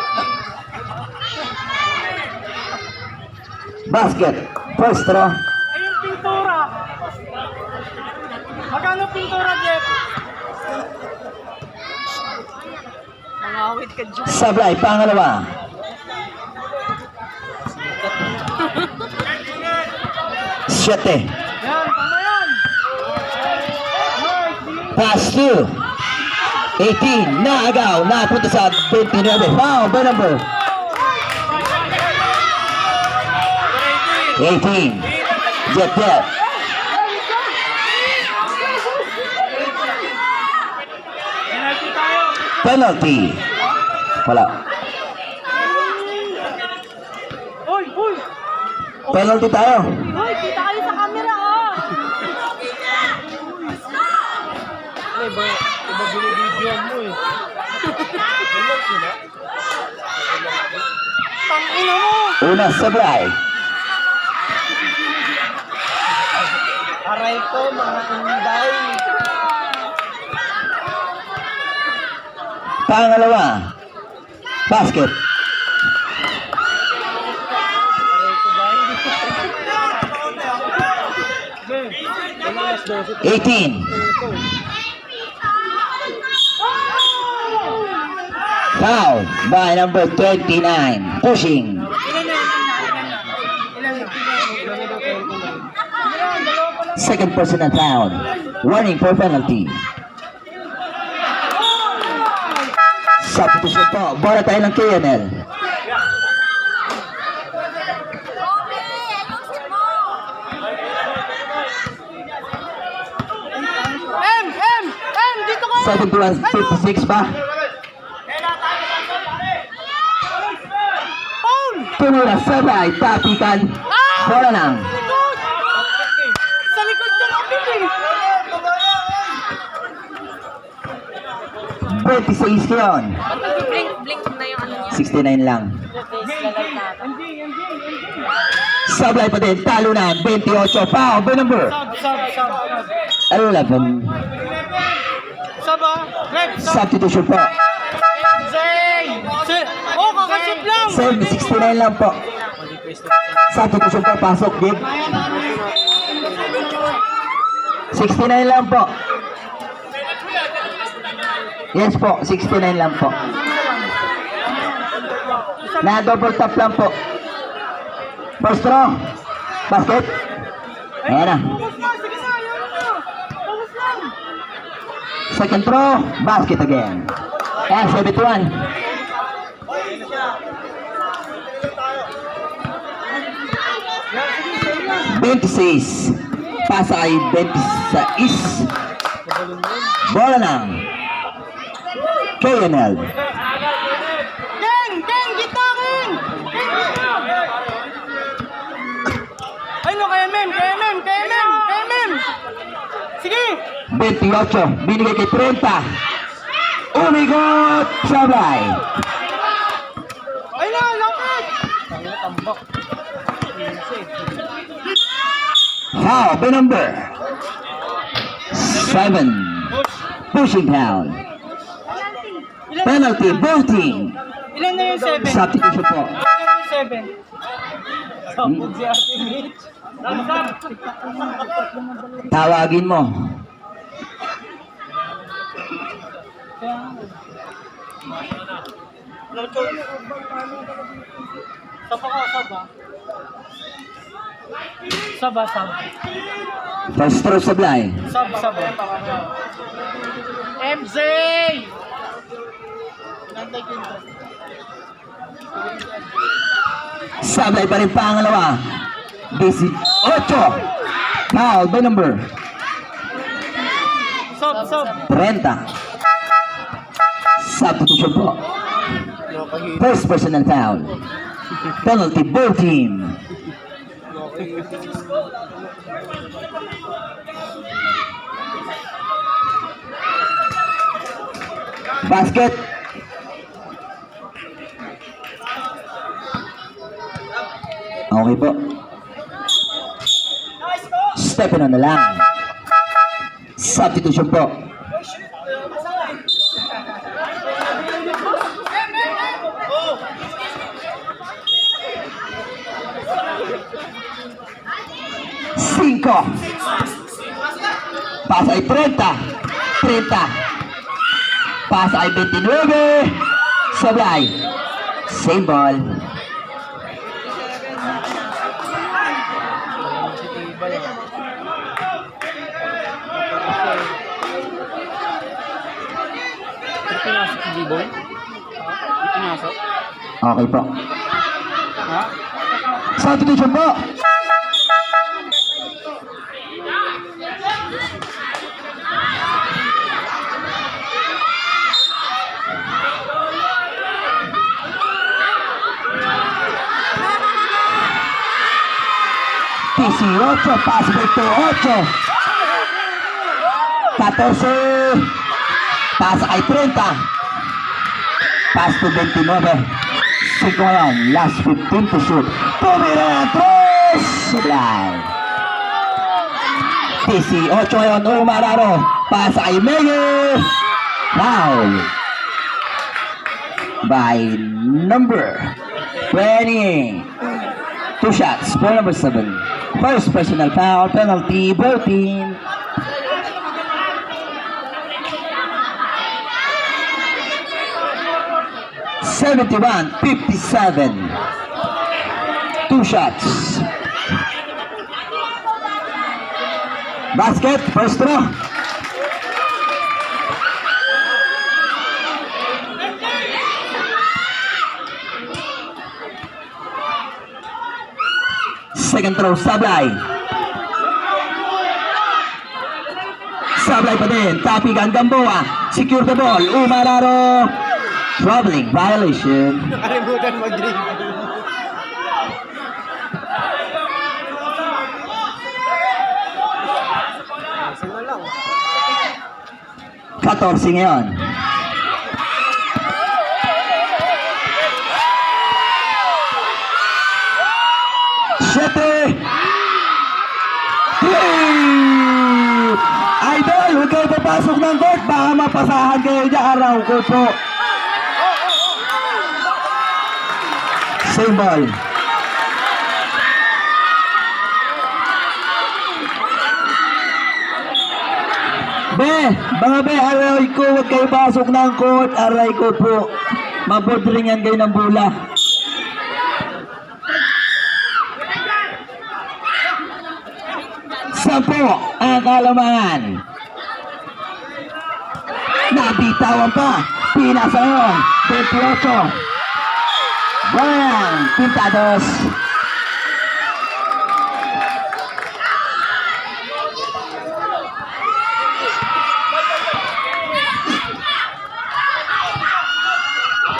Basket. First throw. Ay, yung pintura. Magkano pintura, Jeff? Nangawit ka dyan. Sablay. Pangalawa. Siyete. Yan, tama yan. Pass to 18. Naagaw. Napunta sa 29. Foul by number 18. Jet Jet. Penalty tayo. Penalty. Wala. Uy, uy! Penalty tayo. Hoy, kita kayo sa camera, oh. Iba binibidyoan mo eh. Tangina mo. Una sablay. Aray ko, mga inday. Pangalawa. Basket. Ben, wala alas 12. 18. Foul by number 29. Pushing. Second personal foul. Warning for penalty. Substitution po. Bola tayo ng KNL. Dito ka. 71-56 pa. Paul. Tumura sabay. Tapikan. Bola lang. Sa likod ka kapit eh. 26 yun. Blink na yung ano niya. 69 lang. Sablay pa din. Talunan. 28. Foul by number Sab. 11. Saba. Rep. Substitution po. Zay. Oh, kakashoot lang. 69 lang po. Substitution po. Pasok. Gig. 69 lang po. Yes po. 69 lang po. Na double tap lang po. First throw. Basket. Ayan na. Second throw. Basket again. And 71. Pasa ay 26. Bola ng KNL. Geng, kita rin. Ay no, kaya mem. Sige. 28. Binigay kay 30. Umigot. Sablay. Ay na, lapit. Foul by number 7. Pushing foul. Penalty. Voting. Ilan na yung 7? Substitution po. Ilan na yung 7? Sabog si Ate Mitch. Tawagin mo. Saba. First throw sablay. Saba. MJ! Sablay pa rin pangalawa. 18. Foul by number Sab. 30. Substitution po. First personal foul. Penalty both team. Basket. Okay po. Step in on na lang. Substitution po. Cinco. Pasa ay 30. Pasa ay 29. Sablay. Same ball. Pinasok si D-Boy? Pinasok? Okay po. Ha? Substitution po. 18, pass break to 8. 14. Pasa kay 30. Pass to 29. 5 ngayon. Last 15 to shoot. Tumira ng 3. Supply. 18 ngayon. Umararo. Pasa kay Mayor. Foul. By number 20. 2 shots for number 7. First personal foul. Penalty. Both team. $71-57. 2 shots. Basket, first throw. Second throw, Sablay. Sablay pa din. Tapigan, Gamboa. Secure the ball. Umararo. Troubling violation. Nakalimutan mag-dribble. Katorsi ngayon. Siyete. Idol, huwag kayo papasok ng court. Baka mapasahan kayo dyan. Araw ko po. Same ball. Mga be, aray ko, huwag kayo pasok ng court. Aray ko po. Mabodringan kayo ng bola. Sampo ang kalamangan. Nabitawan pa. Pinasa yun. 28. Brian Pintados.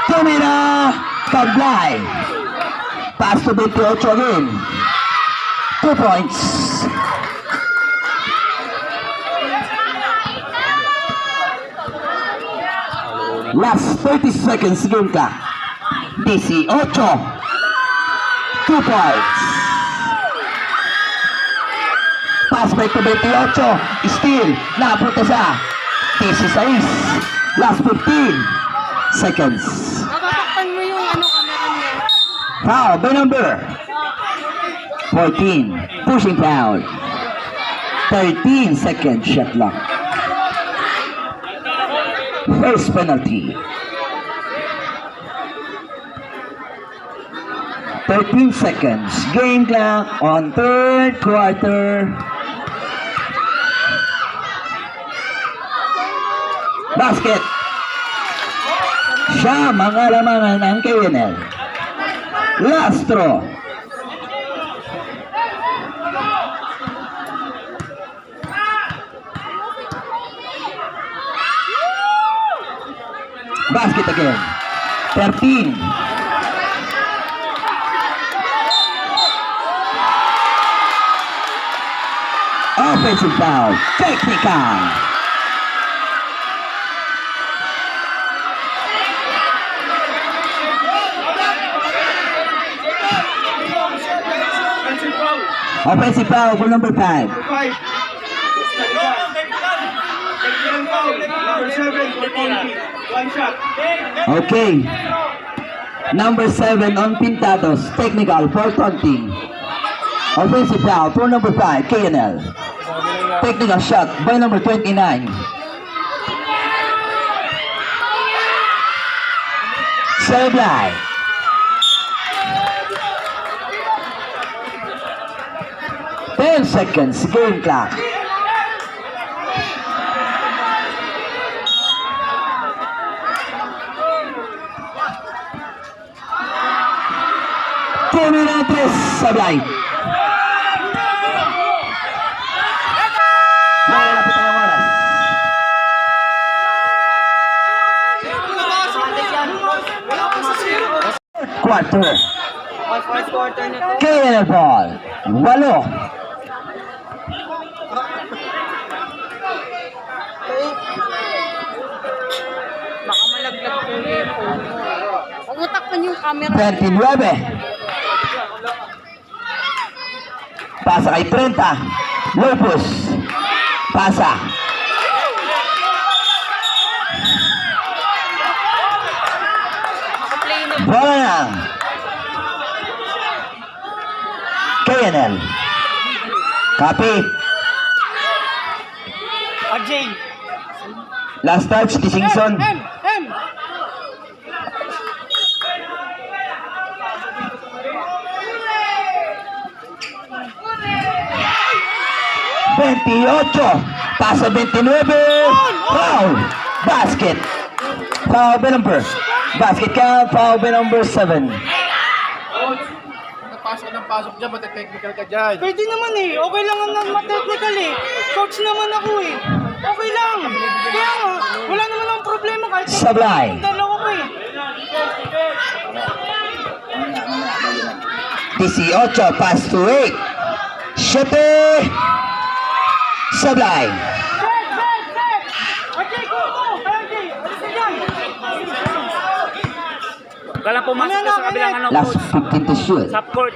Tumira Kablay. Pass to 28 again. 2 points. Last 30 seconds game clock. 18. 2 points. Pass back to 28. Steal. Napunta sa 16. Last 15 seconds. Natatakpan mo yung ano camera niya. Foul by number 14. Pushing foul. 13 second shot clock. First penalty. 13 seconds. Game clock on third quarter. Basket. Siya mga lamangan ng KNL. Last throw. Basket again. 13. Offensive foul. Technical. Offensive foul for number 5. 5. Number 7 for Ponti. 1 shot. Okay. Number 7 on Pintados. Technical for taunting. Offensive foul for number 5, KNL. Technical shot by number 29. Sablay. Ten seconds, game clock. Terminates, Sablay. Malapit ang oras. Quarter. KNL ball. 8. camera. 29. Pasa kay 30. Lopus. Pasa. Play na. Bola na. KNL. Copy. RJ. Last touch, Tisingson. M. 28. Pasa 29. Foul. Basket. Foul by number. Basket count. Foul by number 7. Pasok ng pasok dyan, mata-technical ka dyan. Pwede naman eh. Okay lang ang ma-technical eh. Coach naman ako eh. Okay lang. Kaya nga, wala naman ang problema kahit Sablay. dalawa ko eh. 18. Pass to 8. Shete. Sablay. Okay, go! RJ, alis na dyan. Wala pumasok ka sa kabilang ano, Last coach. 15 to shoot. Top court.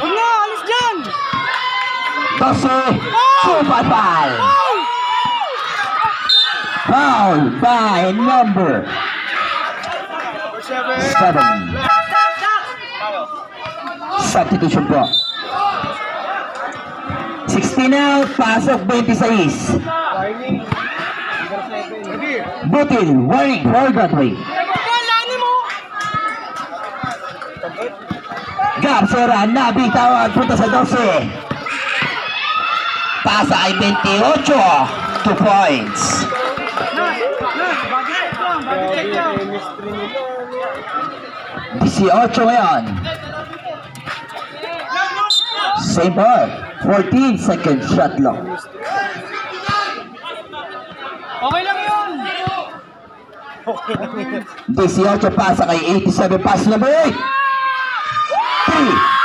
Huwag na, alis dyan. 12. Super foul. Foul! Foul by number 7. Substitution po. 16 out, pasok 26. Butil, warning, for Godway. Lani mo! Garcera, nabitawan, punta sa 12. Pasa ay 28. 2 points. Bagay lang. 18 ngayon. Same ball. 14 seconds shot clock. Okay lang yun. 18 pasa kay 87, pass number 8. 3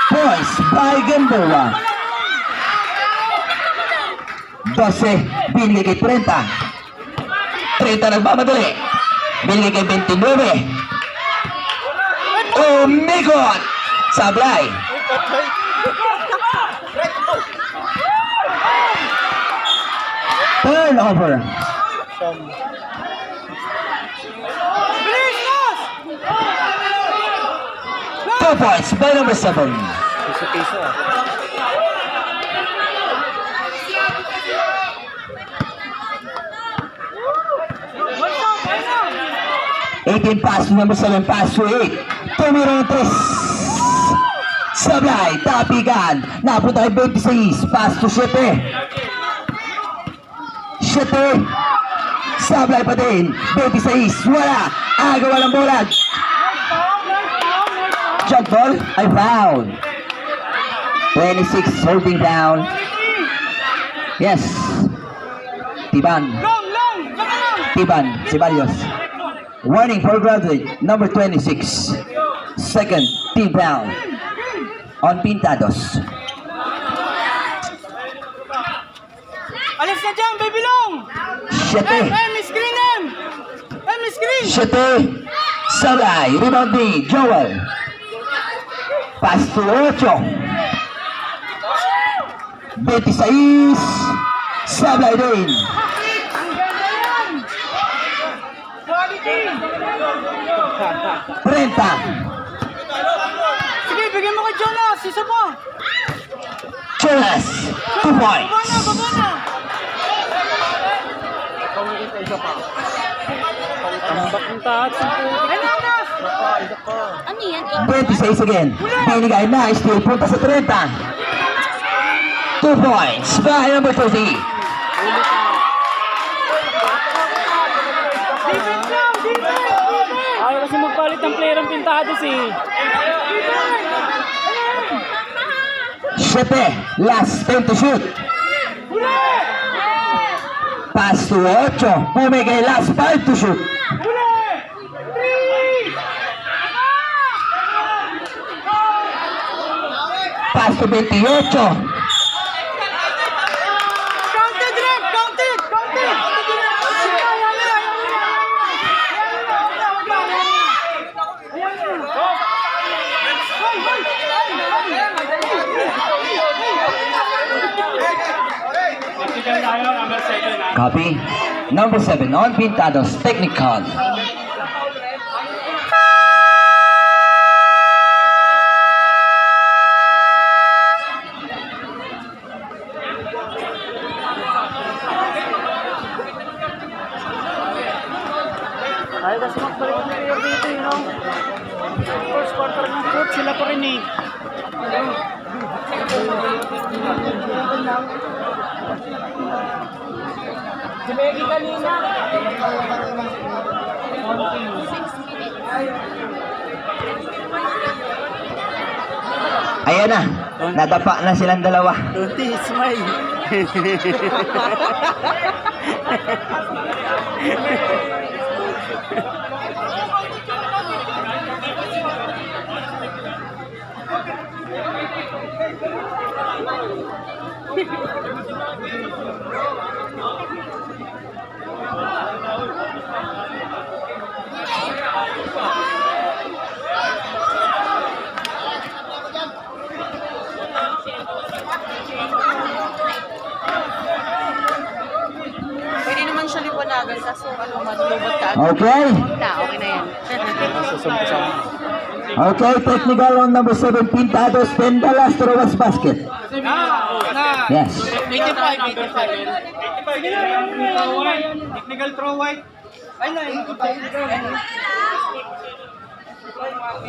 points by Gamboa. 12, binigay kay 30. 30 nagmamadali. Binigay kay 29. Umikot! Sablay. Turnover. Bilis, boss! 2 points by number 7. Piso-piso. 18 pass to number 7, pass to 8. Tumiro ng 3. Sablay, tapikan. Napunta kay 26, pass to 7. 7. Sablay pa din. 26, wala. Agaw walang bola. Jump ball, ay foul. 26, holding down. Yes. Tiban. Long! Saka lang! Tiban, Ceballos. Warning for graduate, number 26. Second, T-Brown. On Pintados. Alis na dyan, baby long! Shete. Screen M! Screen! Shete. Sablay. Rebounding. Joel. Pass to 8. 26. Sablay din. Quality! 30. Sige, bigyan mo kay Jonas! Isa pa! Jonas. 2 points. Baba na! Tambak ng taas. Ay, Jonas! Ano yan? 26 again. Binigay na. Still punta sa 30. 2 points by number 30. Defense lang! Defense! Ayaw kasi magpalit ng player ang Pintados eh. Shete. Last 10 to shoot. Pass to 8. Bumigay last 5 to shoot. Pass to 28. Counted, Rep! Counted! Copy. Number 7 on Pintados, technical. Ay, kasi magbalik na kayo dito, you know. First quarter ng coach, sila pa rin eh. Si Meggy kanina. Ayan na, nadapa na silang dalawa. Tunti, smile. Pwede naman siya liwanagan kaso ano man, lubot ka. Okay. Okay na yan. Okay, technical on number 7, Pintados, 10 the last Rowas basket. Yes. 85. Sige na, yan. Technical throw white. Ay na, yung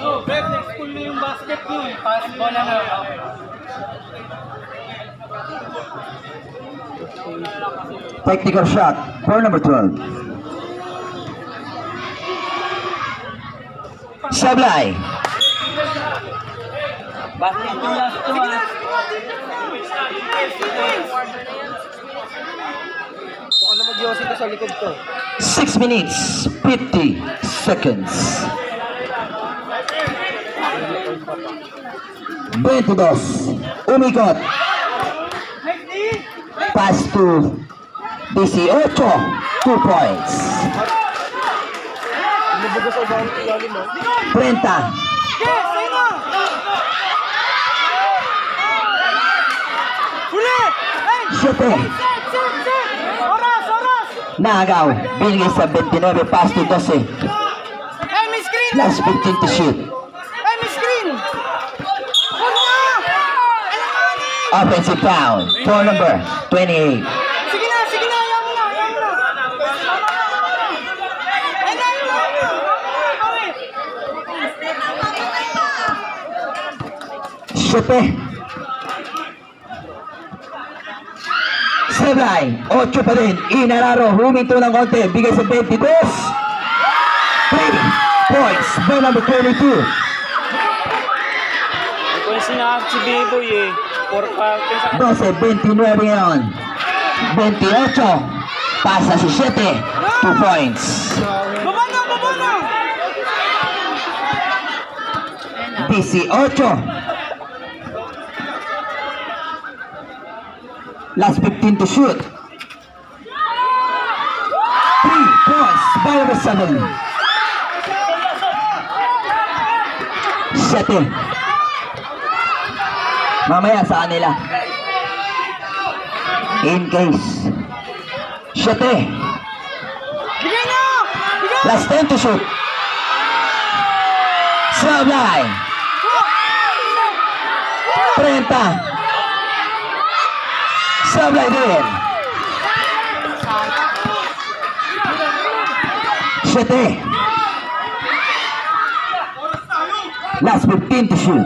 oh, Brett, next pull na yung basket nyo. Pass ball na lang. Technical shot for number 12. Sablay. Basket yung last two. Baka na mag-yosi ko sa likod to. 6 minutes, 50 seconds. 22. Umikot. Pass to 18. 2 points. 30. Yes, ay na! Huli! Ay! 7. Set! Oras! Naagaw. Binigay sa 29. Pass to 12. Ay, may screen! Last 15 to shoot. Ay, may screen! Huwag na! Alamani! Offensive foul for number 28. Sige na! Ayaw mo na! Ay, na! Siete. Sablay. 8 pa din. Inararo. Huminto ng konti. Bigay sa 22. 3 points by number 22. Ito yung sinahag si Biboy eh. 12, 29 ngayon. 28. Pasa si 7. 2 points. Baba na! 18. Last 15 to shoot. 3 points by number 7. 7. Mamaya sa kanila. In case. 7. Bigay na! Last 10 to shoot. Sablay. 30. Sablay din. 7. Last 15 to shoot.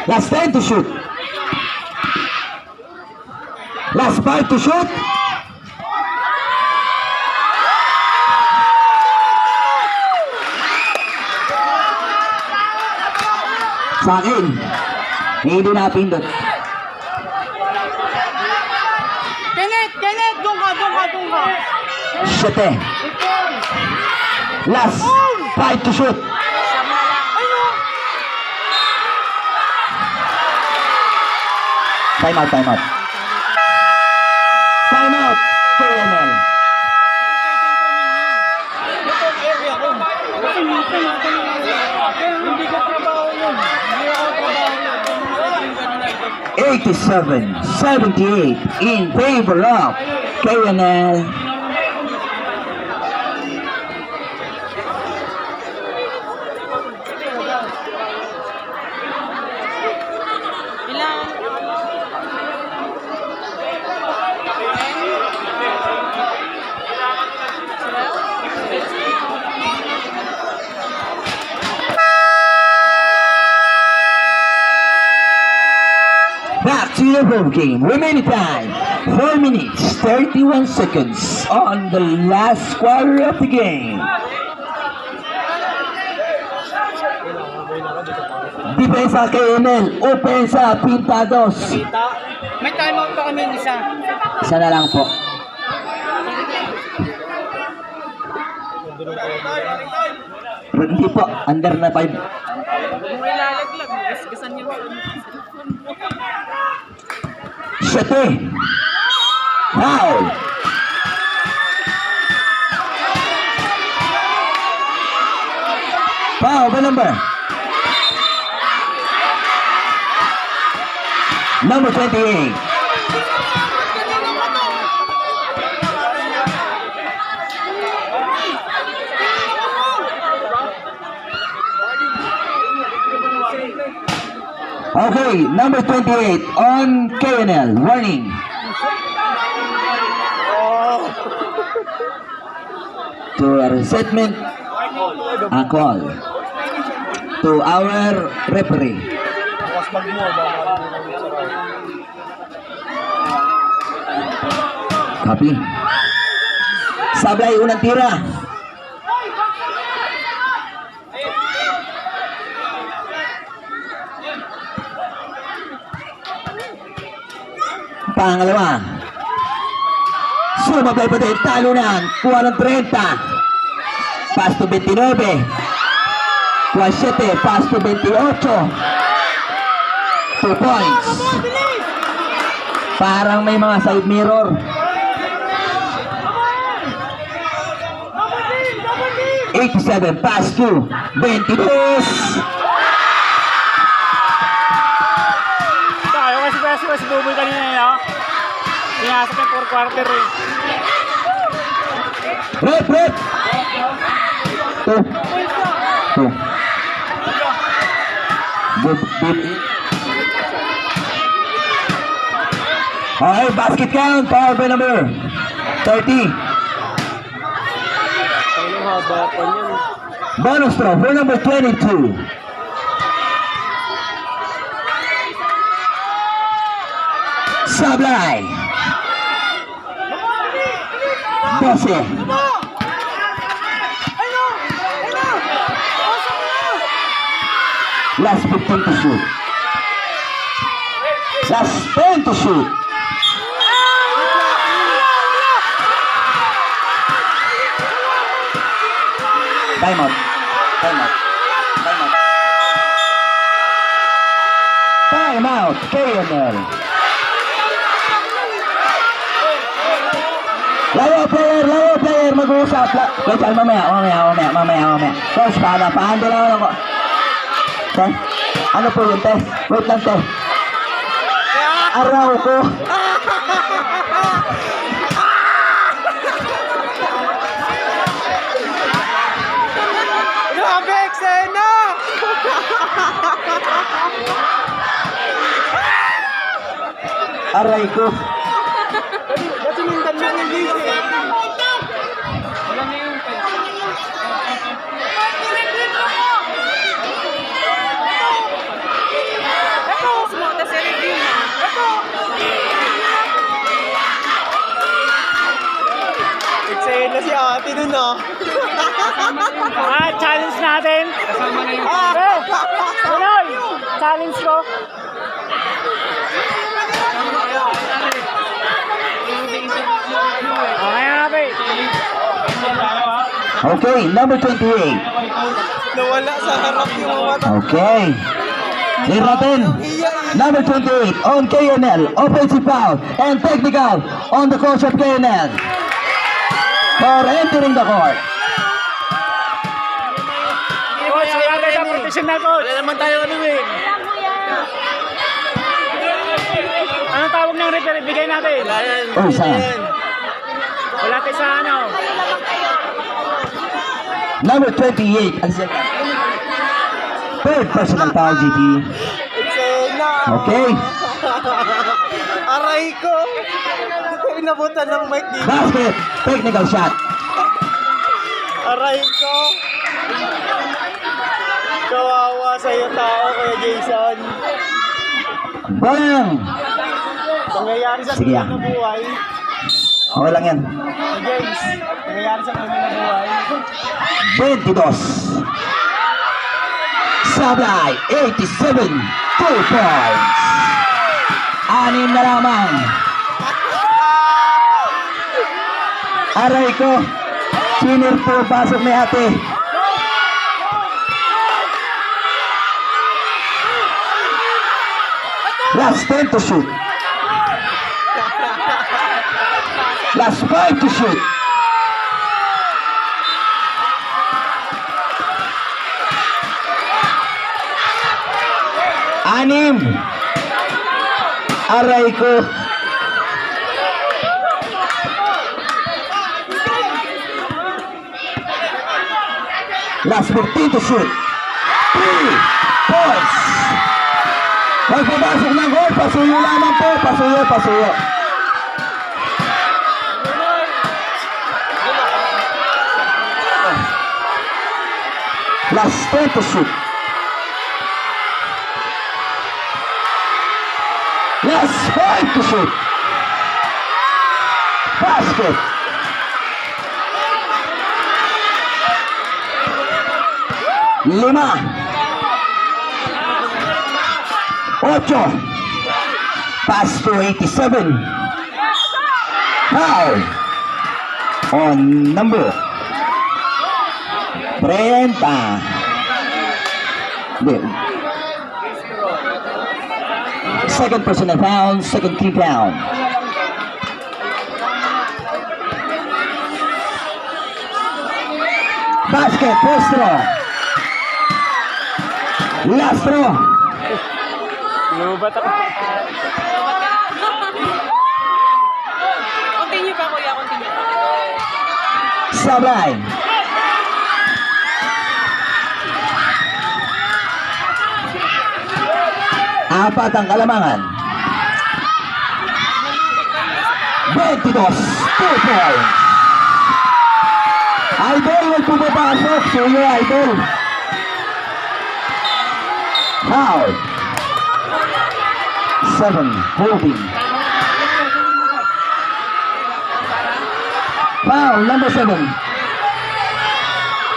Last 10 to shoot. Last 5 to shoot. Sa akin, hindi napindot. Kenneth! Doon ka! 7. Last 5 to shoot. Time out. Time out. KML. Hindi ko trabaho yun. Hindi ako trabaho yun. 87-78 in favor of KNL. Ilan? Back to the home game. Remaining time 4 minutes 31 seconds on the last quarter of the game. Depensa KNL, opensa Pintados. May timeout pa kami isa. Isa na lang po. Hindi po, under na 5. Kung may lalaglag, gasgasan niyo ba? Siyete. Foul. Foul ba number? Number 28. Okay, number 28 on KNL. Warning. To a resetment, a call to our referee. Copy. Sablay, unang tira. Pangalawa. Sumablay pa din, talunan. Kuha ng 30. Pass to 29. Kuha 7. Pass to 28. 2 points. Parang may mga side mirror. 87. Pass to 22. Tayo kasi Buboy kanina yun, no? Pinasok yung 4 quarter eh. Red. 2. Good. Okay, basket count. Power by number 30. Bonus throw for number 22. Sablay. 12. Last 15 to shoot. Last 10 to shoot. Time out. Time out. KNL. Layo player, mag-uusap. Wait, mamaya. Coach, paando lang ako. Te, ano po yun, te? Wait lang, te. Araw ko. Grabe, eksena! Aray ko. Ba't sinindan mo yung list eh? Sumunta sa review na. Eksena si ate nun ah. Challenge natin. Kasama na yung Pinoy! Challenge ko. Okay, happy. Okay, number 28. Nawala sa harap yung mga mata. Okay. Clear natin. Number 28 on KNL. Offensive foul and technical on the coach of KNL. For entering the court. Coach, wala tayo sa protection na, coach. Wala naman tayo ano eh. uniform ng referee, bigay natin. Oh, saan? Wala tayo sa ano. Number 28. Ang siya. Third personal foul, GT. Eksena. Okay. Aray ko. Inabutan ng mic dito. Basket. Technical shot. Aray ko. Kawawa sa'yo tao, Kuya Jason. Bang! Nangyayari sa Sige, tunay na buhay. Okay lang yan. James, nangyayari sa tunay na buhay. 22. Sablay, 87. 2 points. 6 na lamang. Aray ko. Senior po, pasok ni ate. Last 10 to shoot. Last 5 to shoot. Anim. Aray ko. Last 15 to shoot. 3 points. Magpapasok ng goal. Pasuyo lamang po. Pasuyo, pasuyo. Last 10 to shoot. Last 5 to shoot. Basket. Lima. 8. Pass to 87. Foul on number 30. Second personal foul, second team foul. Basket, first throw. Last throw. Lubat ako. Continue pa, kuya. Continue pa. Sablay. Apat ang kalamangan. 22. 2 points. Idol, huwag pumapasok. Suyo, Idol. Foul. 7. Holding. Foul, number 7.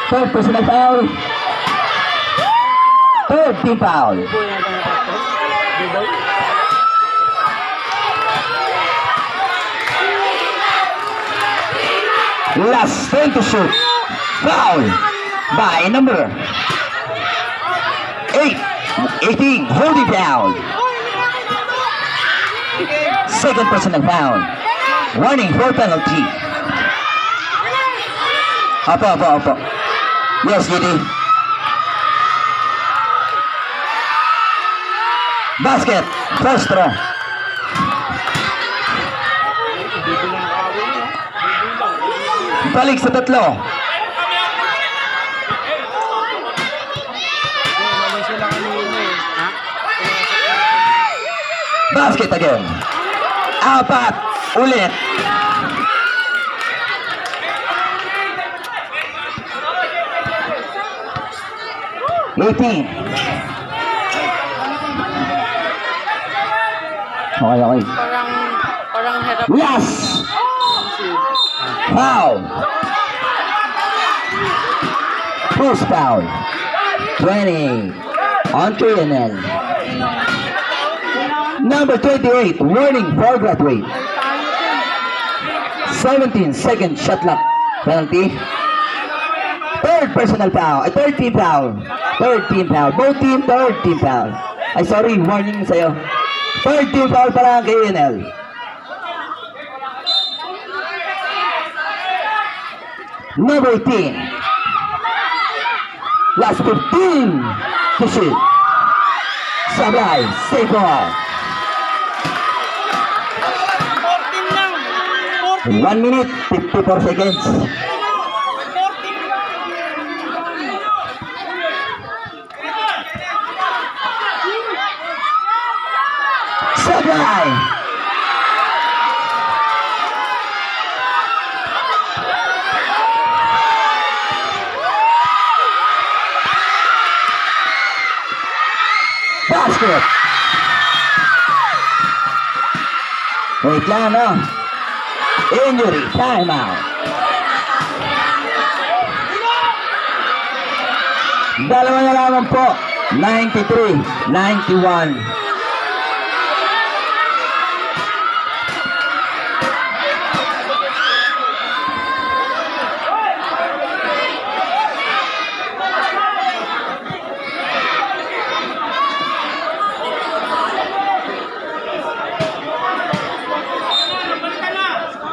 Third personal foul. Third team foul. Last 10 to shoot. Foul by number 18. Holding foul. Second personal foul. Warning for penalty. Apa. Yes, GD. Basket. First throw. Balik sa tatlo. Basket again. Apat. Ulit. Okay. Parang hirap. Last. Foul. First foul. 20. On Trianel. Number 28. Warning for graduate. 17 second shot clock penalty. Third personal foul. Third team foul. Third team foul. Both team, third team foul. Ay, sorry. Warning sa'yo. Third team foul para kay NL. Number 18. Last 15 to shoot. Sablay, safe ball. 1 minute, 54 seconds. Sablay! Basket! Wait lang, no? Injury, timeout. Dalawa na lamang po. 93-91.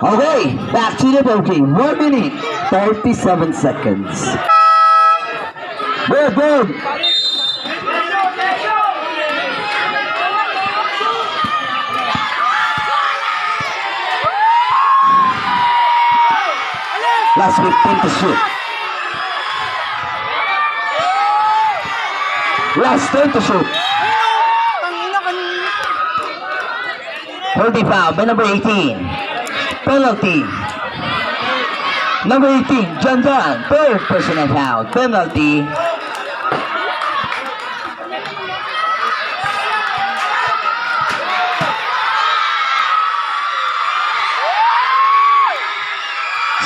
Okay, back to the ball game. 1 minute, 37 seconds. Good, good. Last 15 to shoot. Last 10 to shoot. Tangina kanina. 30 foul by number 18. Penalty. Number 18, John Dunn. Third personal foul. Penalty.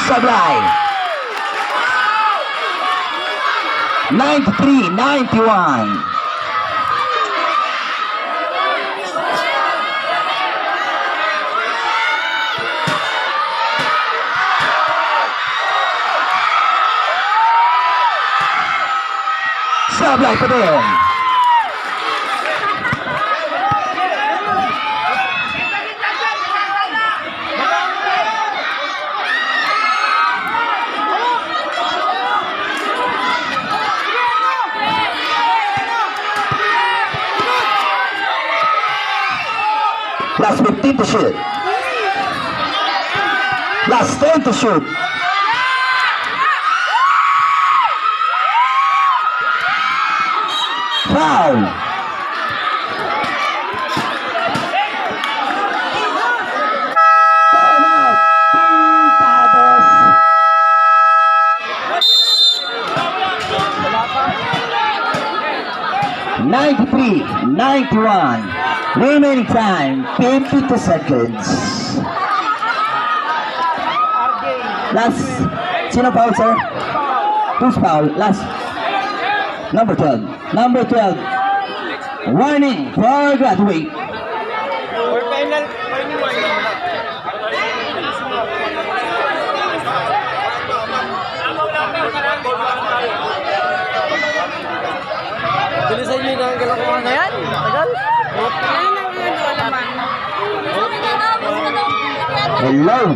Sablay. 93-91. Sablay pa din. Last 15 to shoot. Last 10 to shoot. Foul. Timeout. Pintados. $93-91. Remaining time 52 seconds. Last. Sino foul, sir? Who's foul? Last. Number 12. Number 12. Warning for graduate. Or final. Bilisan nyo na ang galakuhan na yan. Tagal. Hello.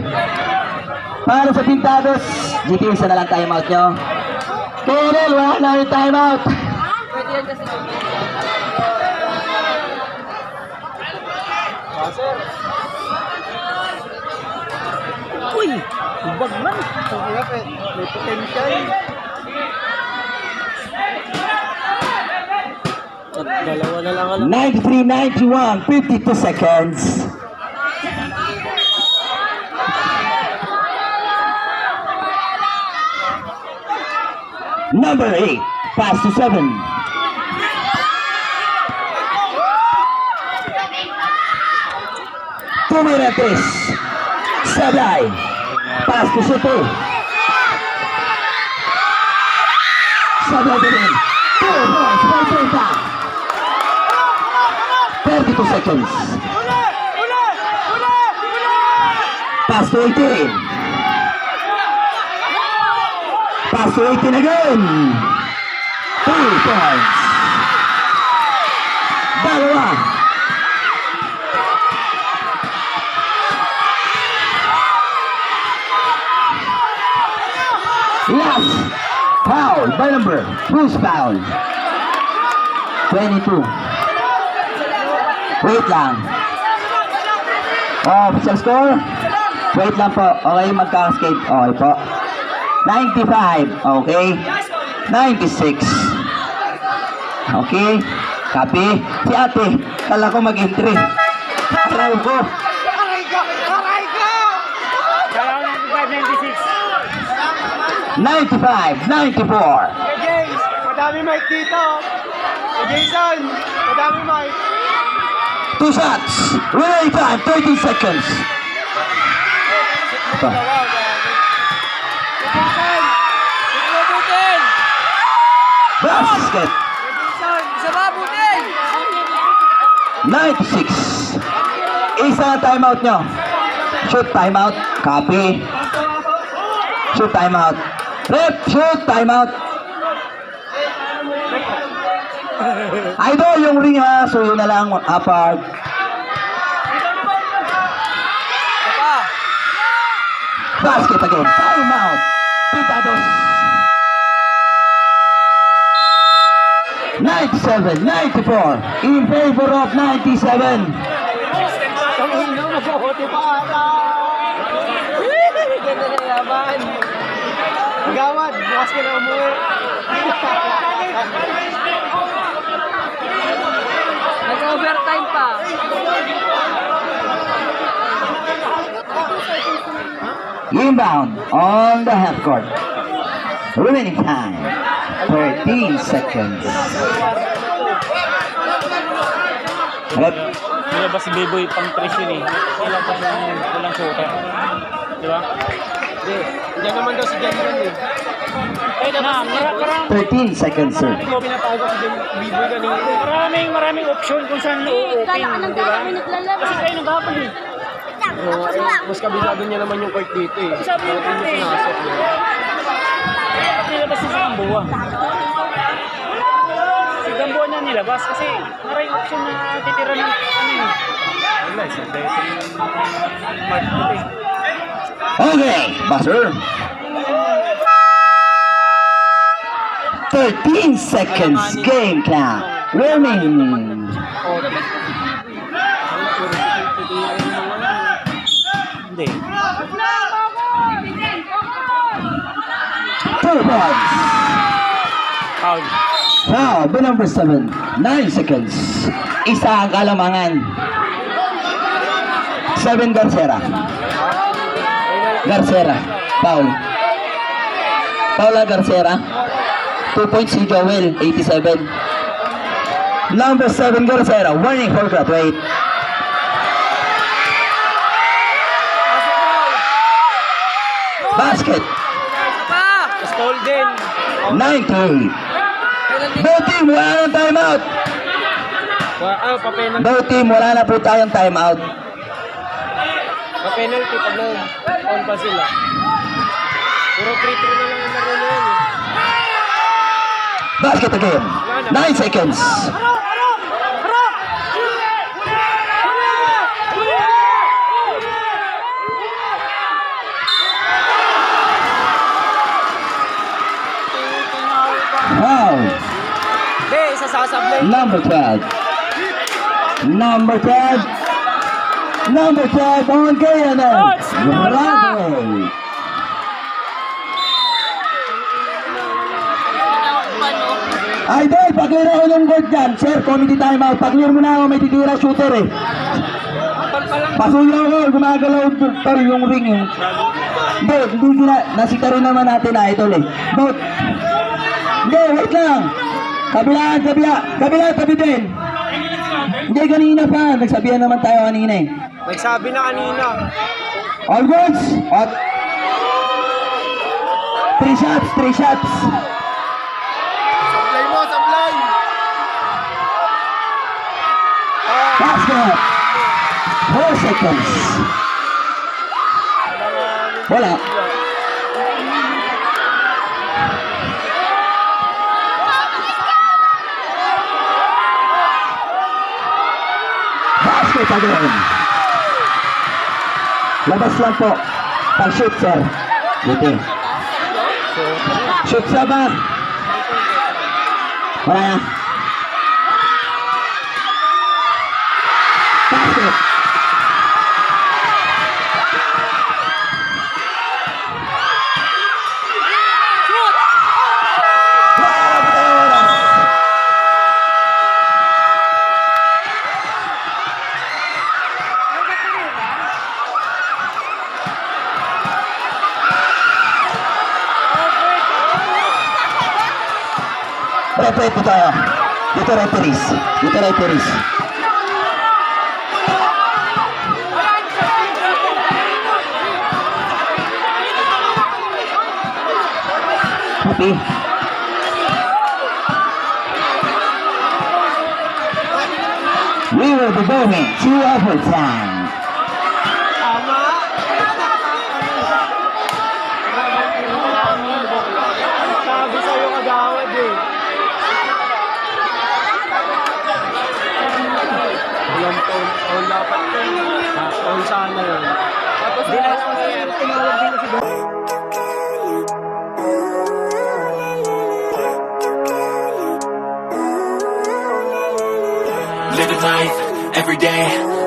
Para sa Pintados, GT, isa na lang timeout nyo. Kerel, wala na yung timeout. Uy! Ibag man. May potential. At dalawa na lang alam. 93-91, 52 seconds. Number 8, pass to 7. Tumiretes. Sablay. Pass to Soto. Sablay din. 2 points, 32 seconds. Pass to 18. Pass to 18 again. 3 points. Dalawa. Last foul by number. Who's foul? 22. Wait lang. Official score. Wait lang po. Okay, magkakascape. Okay po. 95. Okay. 96. Okay. Copy. Si ate, kala ko mag-entry. Aray ko. Aray ka! Aray ka! Kaya 95, 94. Hey James, madami mic dito. Hey Jason, madami mic. 2 shots. Relay time, 30 seconds. Ito. Jason, ikabutin! Basket. Jason, isa ba butin? 96. Isa na timeout nyo. Shoot timeout. Copy. Shoot timeout. Rep, shoot timeout. Idol yung ring ha. So yun na lang apart. Basket again. Timeout. Pitados. 97, 94. In favor of 97. Kamino, mabuti pa ata. Ganda na yaman. Gawad, bukas ka na umuwi. Nag-overtime pa. Inbound on the half court. Remaining time 13 seconds. Rep. Nilabas si Beboy pang 3 yun eh. Nilabas yung walang shooter. Di ba? Hindi, diyan naman daw si Jensen eh. Parang 13 seconds, sir. Ikaw pinatawag ko si Biboy kanina. maraming option kung saan Kala ka open, ng di ba? dami naglalaro. Kasi kayo naghapon eh. Mas kabisado niya naman yung court dito eh. Sabi yung court eh. Pinasok niya. Nilabas si Gamboa. Si Gamboa na nilabas kasi maraming option na titira ng ano eh. Wala, isa dahil mark dito eh. Okay, buzzer. 13 seconds. Game clock. Remaining. Hindi. 2 points. Foul. Foul, the number 7. 9 seconds. Isa ang kalamangan. 7 Garcera. Garcera. Foul. Paula Garcera. 2 points si Joel. 87. Number 7 Garcera. Warning for graduate. Basket. Golden. 98. Both team, wala nang timeout. Pa-penalty. Both team, wala na po tayong timeout. Pa-penalty pag nag-on pa sila. Puro free throw na lang ang laro na yan eh. Basket again. 9 seconds. Foul. Hindi, isa sasablay. Number 12. Number 12. Number 12 on KNL. Graduate. Idol, pag-clear ako ng board dyan. Sir, committee timeout. Pag-clear mo na ako, may titira shooter eh. Pasuyo ako, gumagalaw pa rin yung ring eh. Hindi nasita rin naman natin idol eh. Both. Hindi, wait lang. Kabila, tabi din. Hindi, kanina pa. Nagsabihan naman tayo kanina eh. Nagsabi na kanina. All goods. 3 shots, 3 shots. Sablay mo, sablay! Basket. 4 seconds. Wala. Basket again. Labas lang po. Pag-shoot, sir. Dito. Shoot sa ba? Wala na. Basket. Dito referees. Okay. We will be going to overtime. Sabi sa'yo kagawad eh. Walang all dapat all sana yun. Tapos di na tumawag din si Living life every day